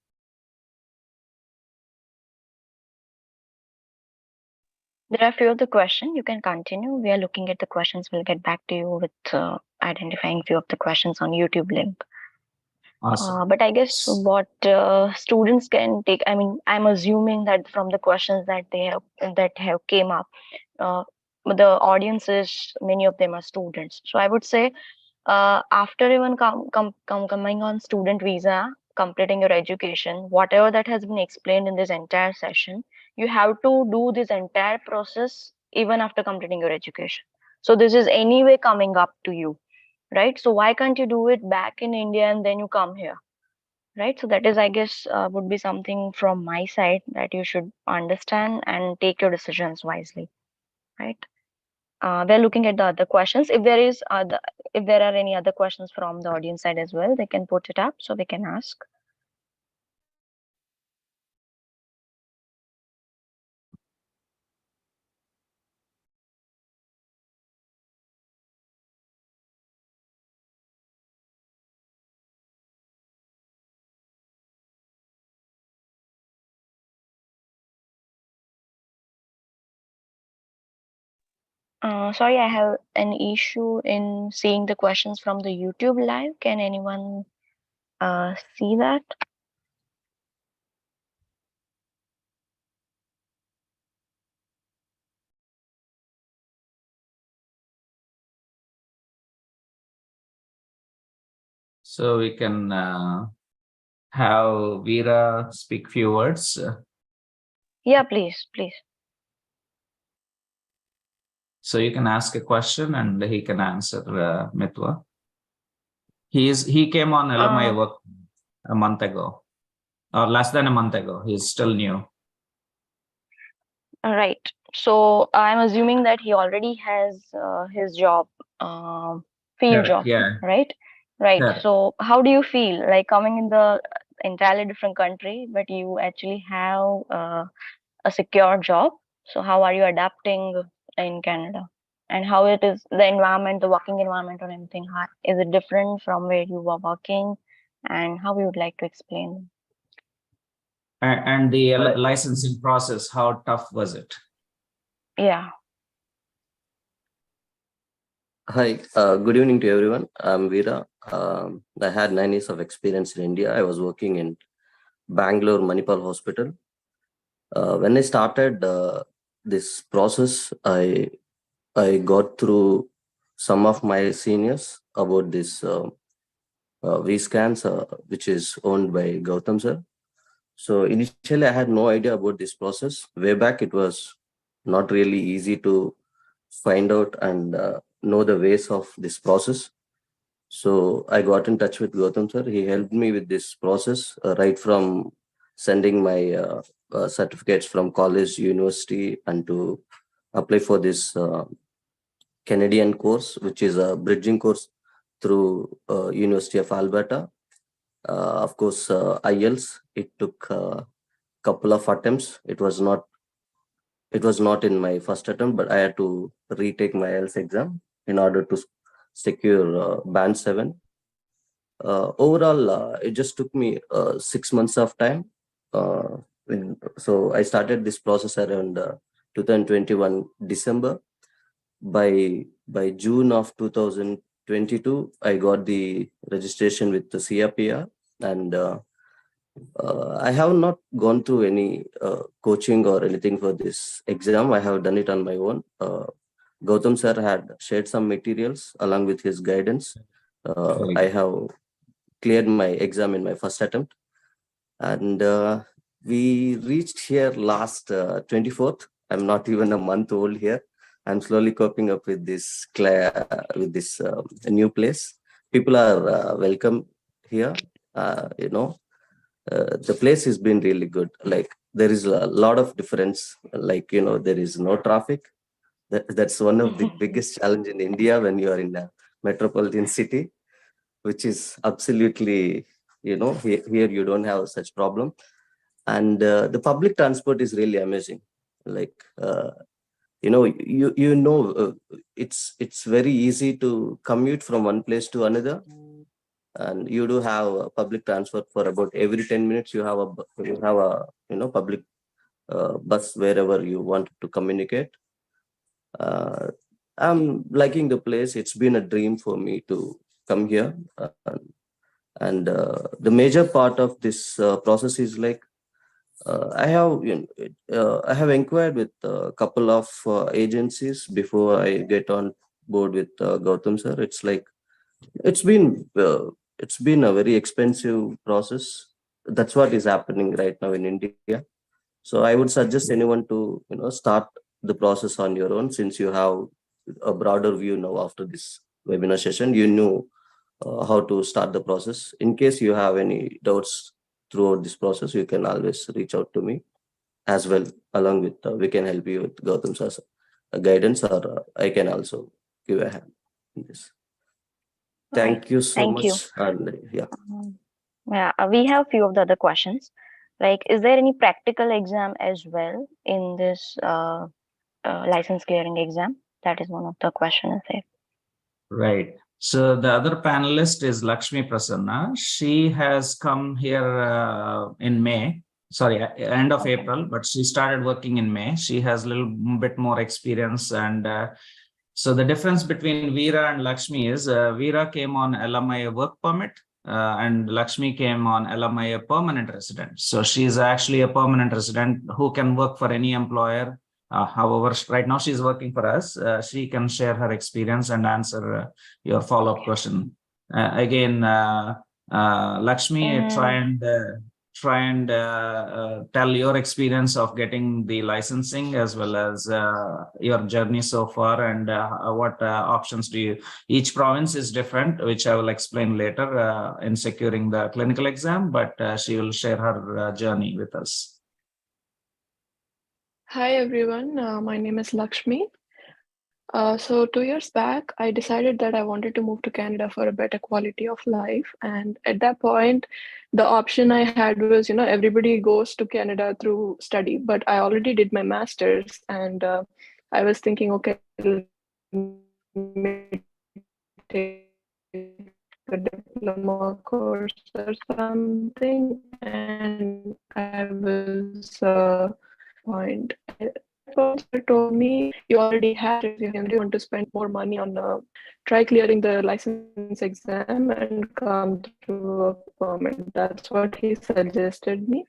There are a few of the questions. You can continue. We are looking at the questions. We'll get back to you with identifying few of the questions on YouTube link. Awesome. But I guess what students can take, I mean, I'm assuming that from the questions that have came up, uh, the audiences, many of them are students. So I would say, after even coming on student visa, completing your education, whatever that has been explained in this entire session, you have to do this entire process even after completing your education. So this is anyway coming up to you, right? So why can't you do it back in India and then you come here, right? So that is, I guess, would be something from my side that you should understand and take your decisions wisely, right? We're looking at the other questions. If there are any other questions from the audience side as well, they can put it up so we can ask. Sorry, I have an issue in seeing the questions from the YouTube live. Can anyone see that? So we can have Veera speak few words. Yeah, please, please. So you can ask a question and he can answer, Mitwa. He came on LMI Uh, work a month ago, or less than a month ago. He's still new. right. So I'm assuming that he already has his job, field Correct. job, Yeah. right? Right. Correct. So how do you feel like coming in the entirely different country, but you actually have a secure job? So how are you adapting in Canada? And how it is the environment, the working environment or anything? How, is it different from where you were working? And how you would like to explain? And the licensing process, how tough was it? Yeah. Hi, good evening to everyone. I'm Veera. I had 9 years of experience in India. I was working in Bangalore Manipal Hospital. When I started this process, I got through some of my seniors about this V-scans, which is owned by Gowtham sir. So initially, I had no idea about this process. Way back, it was not really easy to find out and know the ways of this process. So I got in touch with Gautam sir. He helped me with this process right from sending my certificates from college, university, and to apply for this Canadian course, which is a bridging course through University of Alberta. Of course, IELTS. It took a couple of attempts. It was not in my first attempt, but I had to retake my IELTS exam in order to secure band 7. Overall, it just took me 6 months of time. So I started this process around 2021 December. By June of 2022, I got the registration with the CRPR, and I have not gone through any coaching or anything for this exam. I have done it on my own. Gautam sir had shared some materials along with his guidance. Very I good. have cleared my exam in my first attempt, and we reached here last 24th. I'm not even a month old here. I'm slowly coping up with this new place. People are welcome here. The place has been really good. Like, there is a lot of difference. Like, there is no traffic. That's one of the biggest challenge in India when you are in a metropolitan city, which is absolutely, here you don't have such problem. And the public transport is really amazing. Like, it's very easy to commute from one place to another, and you do have a public transport. For about every 10 minutes you have a public bus wherever you want to communicate. uh, I'm liking the place. It's been a dream for me to come here. And the major part of this process is like, I have inquired with a couple of agencies before I get on board with Gautam sir. It's been uh, it's been a very expensive process. That's what is happening right now in India. So I would suggest anyone to start the process on your own, since you have a broader view now after this webinar session. You know how to start the process. In case you have any doubts throughout this process, you can always reach out to me as well. Along with we can help you with Gautam Sir's guidance, or I can also give a hand in this. Right. Thank you so Thank you. much. And yeah. Yeah, we have few of the other questions. Like, is there any practical exam as well in this license clearing exam? That is one of the questions there. Right. So the other panelist is Lakshmi Prasanna. She has come here in May, sorry, end of Okay. April, but she started working in May. She has a little bit more experience. And so the difference between Veera and Lakshmi is Veera came on LMI work permit, and Lakshmi came on LMI permanent resident. So she is actually a permanent resident who can work for any employer. However, right now she's working for us. She can share her experience and answer your follow-up Okay. question. Again, Lakshmi, try and tell your experience of getting the licensing as well as your journey so far, and what options do you. Each province is different, which I will explain later in securing the clinical exam, but she will share her journey with us. Hi everyone, my name is Lakshmi. So 2 years back, I decided that I wanted to move to Canada for a better quality of life. And at that point, the option I had was, everybody goes to Canada through study, but I already did my master's, and I was thinking, okay, let me take a diploma course or something. And I was point. Sponsor told me you already have it. You don't want to spend more money on try clearing the license exam and come through a permit. That's what he suggested me.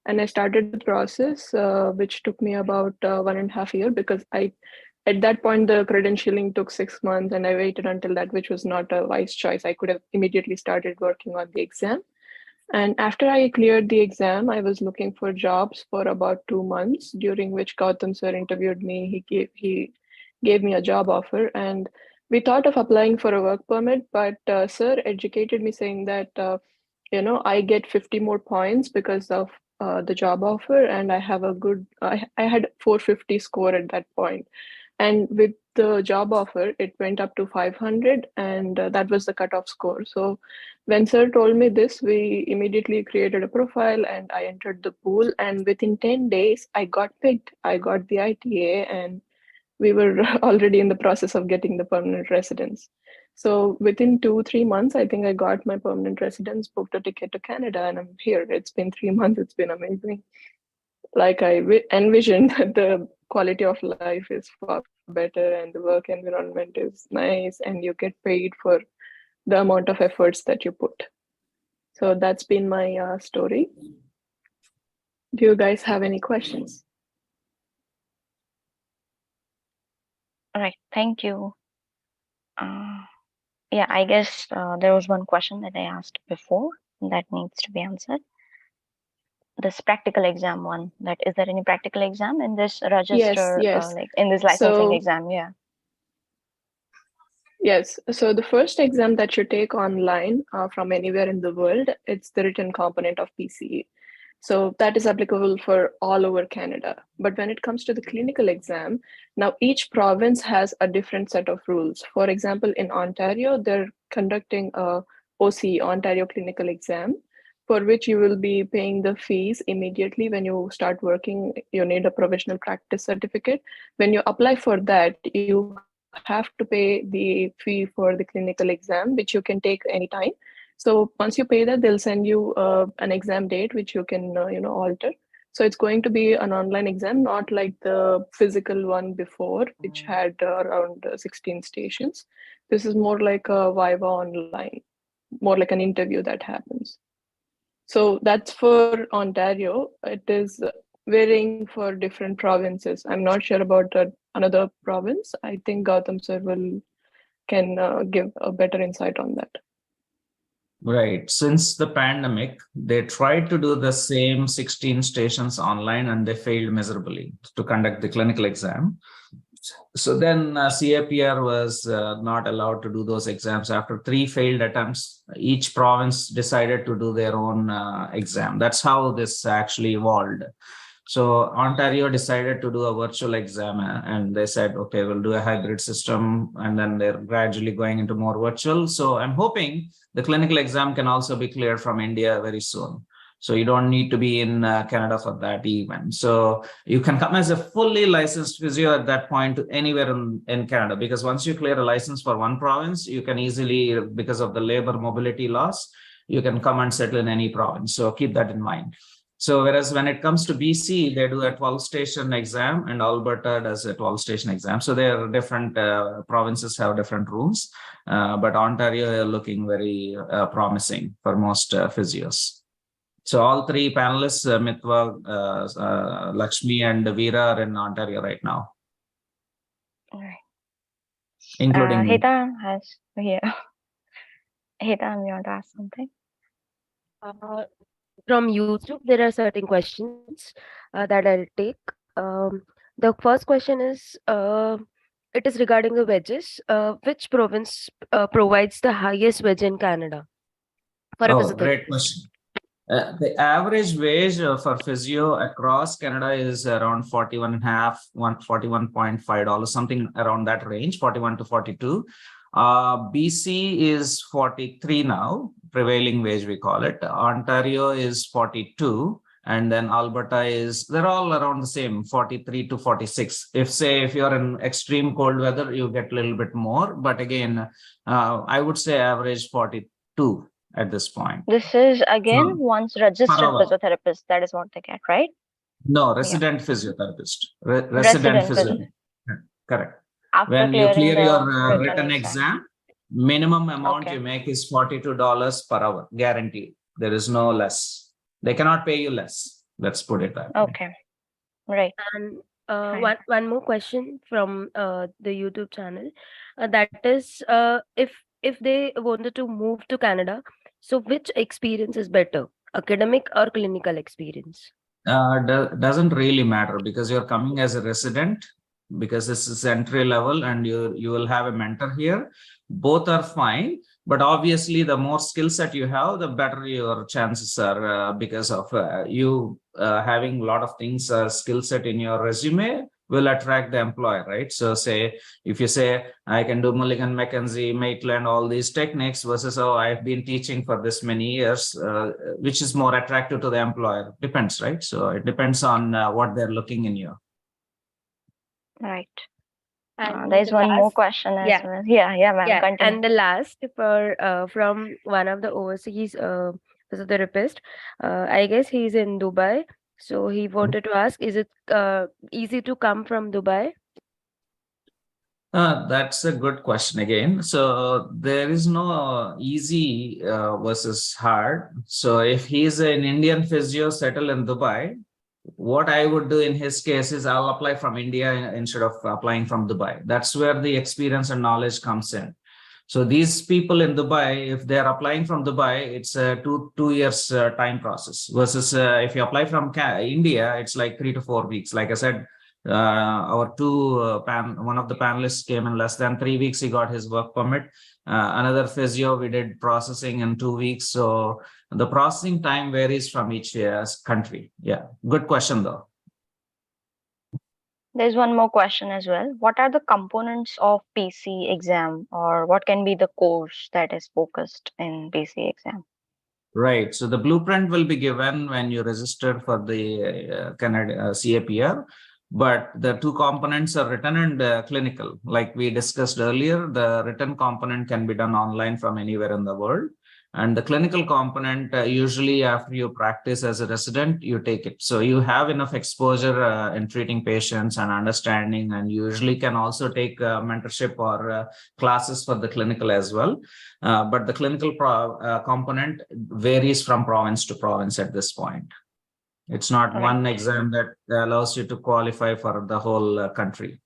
And I started the process, which took me about 1.5 years because at that point, the credentialing took 6 months and I waited until that, which was not a wise choice. I could have immediately started working on the exam. And after I cleared the exam, I was looking for jobs for about 2 months, during which Gowtham sir interviewed me. He gave me a job offer, and we thought of applying for a work permit. But sir educated me, saying that I get 50 more points because of the job offer, and I have a good. I had 450 score at that point, and with the job offer, it went up to 500, and that was the cutoff score. So when sir told me this, we immediately created a profile and I entered the pool. And within 10 days, I got picked. I got the ITA, and we were already in the process of getting the permanent residence. So within 2-3 months, I think I got my permanent residence, booked a ticket to Canada, and I'm here. It's been 3 months. It's been amazing. Like I envisioned, the quality of life is far better and the work environment is nice, and you get paid for the amount of efforts that you put. So that's been my story. Do you guys have any questions? All right, thank you. Yeah, I guess there was one question that I asked before that needs to be answered. This practical exam one. That is there any practical exam in this register, Yes. like in this licensing So exam? Yeah. yes, so the first exam that you take online from anywhere in the world, it's the written component of PCE. So that is applicable for all over Canada. But when it comes to the clinical exam, now each province has a different set of rules. For example, in Ontario, they're conducting a OC, Ontario Clinical Exam, for which you will be paying the fees immediately when you start working. You need a provisional practice certificate. When you apply for that, you have to pay the fee for the clinical exam, which you can take anytime. So once you pay that, they'll send you an exam date, which you can alter. So it's going to be an online exam, not like the physical one before, which had around 16 stations. This is more like a Viva online, more like an interview that happens. So that's for Ontario. It is varying for different provinces. I'm not sure about another province. I think Gautam sir can give a better insight on that. Right. Since the pandemic, they tried to do the same 16 stations online and they failed miserably to conduct the clinical exam. So then CAPR was not allowed to do those exams. After 3 failed attempts, each province decided to do their own exam. That's how this actually evolved. So Ontario decided to do a virtual exam, and they said, okay, we'll do a hybrid system, and then they're gradually going into more virtual. So I'm hoping the clinical exam can also be cleared from India very soon. So you don't need to be in Canada for that even. So you can come as a fully licensed physio at that point to anywhere in Canada, because once you clear a license for one province, you can easily, because of the labor mobility laws, you can come and settle in any province. So keep that in mind. So whereas when it comes to BC, they do a 12-station exam and Alberta does a 12-station exam. So there are different provinces have different rules, but Ontario are looking very promising for most physios. So all 3 panelists, Mitwa, Lakshmi and Veera, are in Ontario right now. All right. Including me. Heta has here. Hitam, you want to ask something? Uh, from YouTube, there are certain questions that I'll take. The first question is it is regarding the wages. Which province provides the highest wage in Canada for a Oh, great physiotherapist? question. The average wage for physio across Canada is around 41 and a half, $41.5, something around that range, 41 to 42. BC is 43 now, prevailing wage we call it. Ontario is 42. And then Alberta is, they're all around the same, 43 to 46. If you're in extreme cold weather, you get a little bit more. But again, I would say average 42 at this point. This is again So, once per registered hour. physiotherapist. That is what they get, right? No, Yeah. resident physiotherapist. Resident Resident physiotherapist. Correct. after When you clearing clear your the written exam. exam, minimum amount Okay. you make is $42 per hour, guaranteed. There is no less. They cannot pay you less. Let's put it that way. Okay. Right. And Fine. one more question from the YouTube channel. That is, if they wanted to move to Canada, so which experience is better, academic or clinical experience? Doesn't really matter because you're coming as a resident, because this is entry level and you will have a mentor here. Both are fine, but obviously the more skill set you have, the better your chances are, because of you having a lot of things, skill set in your resume will attract the employer, right? So say if you say I can do Mulligan, McKenzie, Maitland, all these techniques versus I've been teaching for this many years, which is more attractive to the employer? Depends, right? So it depends on what they're looking in you. Right. And There's the one more last, question as yeah, well. Yeah, ma'am. yeah, Continue. and the last for from one of the overseas physiotherapist. I guess he's in Dubai, so he wanted to ask: is it easy to come from Dubai? That's a good question again. So there is no easy versus hard. So if he's an Indian physio settled in Dubai, what I would do in his case is I'll apply from India instead of applying from Dubai. That's where the experience and knowledge comes in. So these people in Dubai, if they're applying from Dubai, it's a two years time process versus if you apply from India, it's like 3 to 4 weeks. Like I said, our one of the panelists came in less than 3 weeks. He got his work permit. Another physio, we did processing in 2 weeks. So the processing time varies from each country. Yeah, good question though. There's one more question as well. What are the components of PC exam, or what can be the course that is focused in PC exam? Right. So the blueprint will be given when you register for the Canada CAPR, but the two components are written and clinical. Like we discussed earlier, the written component can be done online from anywhere in the world. And the clinical component, usually after you practice as a resident, you take it. So you have enough exposure in treating patients and understanding, and usually can also take mentorship or classes for the clinical as well. But the clinical component varies from province to province at this point. It's not one exam that allows you to qualify for the whole country.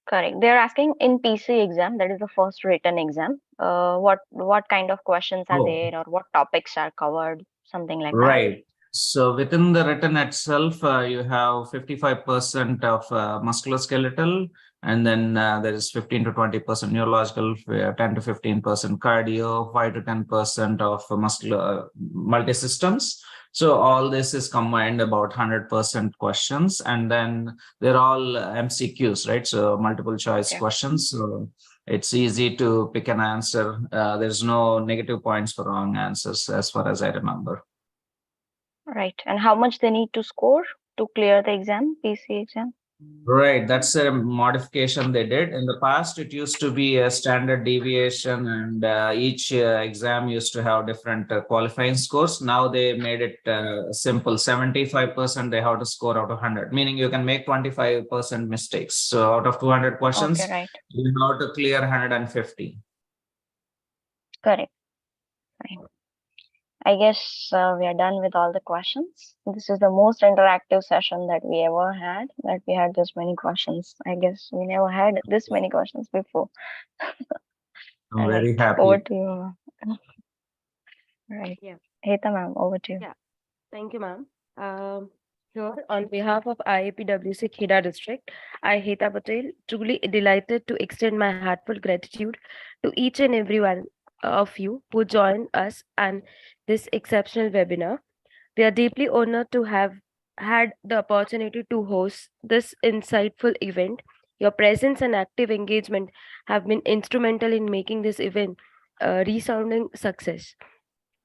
Correct. They're asking in PC exam, that is the first written exam. What kind of questions are there, or what topics are covered, something like that. Right. So within the written itself, you have 55% of musculoskeletal, and then there is 15 to 20% neurological, 10 to 15% cardio, 5 to 10% of muscular multi-systems. So all this is combined about 100% questions, and then they're all MCQs, right? So multiple choice questions. So it's easy to pick an answer. There's no negative points for wrong answers, as far as I remember. Right. And how much they need to score to clear the exam, PC exam? Right, that's a modification they did. In the past, it used to be a standard deviation, and each exam used to have different qualifying scores. Now they made it simple. 75% they have to score out of 100, meaning you can make 25% mistakes. So out of 200 questions, you have to clear 150. Correct. Right. I guess we are done with all the questions. This is the most interactive session that we ever had, that we had this many questions. I guess we never had this many questions before. I'm very happy. Over to you. Right. Yeah. Heta ma'am, over to you. Yeah. Thank you, ma'am. Here, on behalf of IAPWC Kheda District, I, Heta Patel, truly delighted to extend my heartfelt gratitude to each and every one of you who joined us on this exceptional webinar. We are deeply honored to have had the opportunity to host this insightful event. Your presence and active engagement have been instrumental in making this event a resounding success.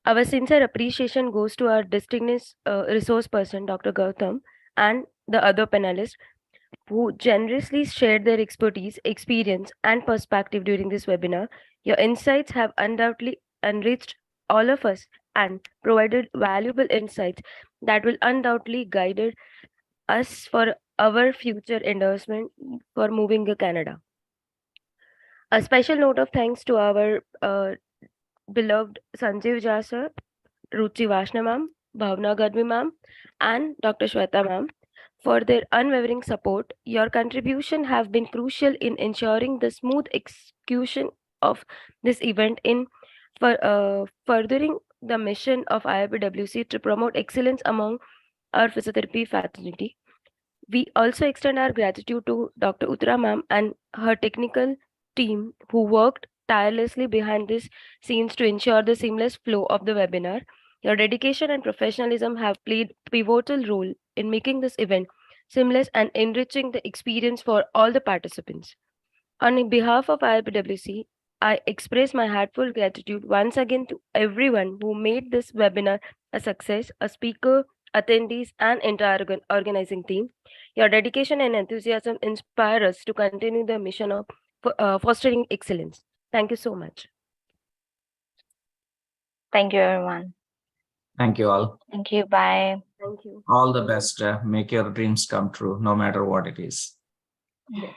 Our sincere appreciation goes to our distinguished resource person, Dr. Gowtham, and the other panelists who generously shared their expertise, experience, and perspective during this webinar. Your insights have undoubtedly enriched all of us and provided valuable insights that will undoubtedly guide us for our future endorsement for moving to Canada. A special note of thanks to our beloved Sanjeev Jha sir, Ruchi Vashna ma'am, Bhavna Gadvi ma'am, and Dr. Shweta ma'am for their unwavering support. Your contribution have been crucial in ensuring the smooth execution of this event in furthering the mission of IIPWC to promote excellence among our physiotherapy fraternity. We also extend our gratitude to Dr. Uttara ma'am and her technical team who worked tirelessly behind the scenes to ensure the seamless flow of the webinar. Your dedication and professionalism have played pivotal role in making this event seamless and enriching the experience for all the participants. On behalf of ILPWC, I express my heartfelt gratitude once again to everyone who made this webinar a success, a speaker, attendees, and entire organizing team. Your dedication and enthusiasm inspire us to continue the mission of fostering excellence. Thank you so much. Thank you, everyone. Thank you all. Thank you. Bye. Thank you. All the best. Make your dreams come true, no matter what it is. Yes.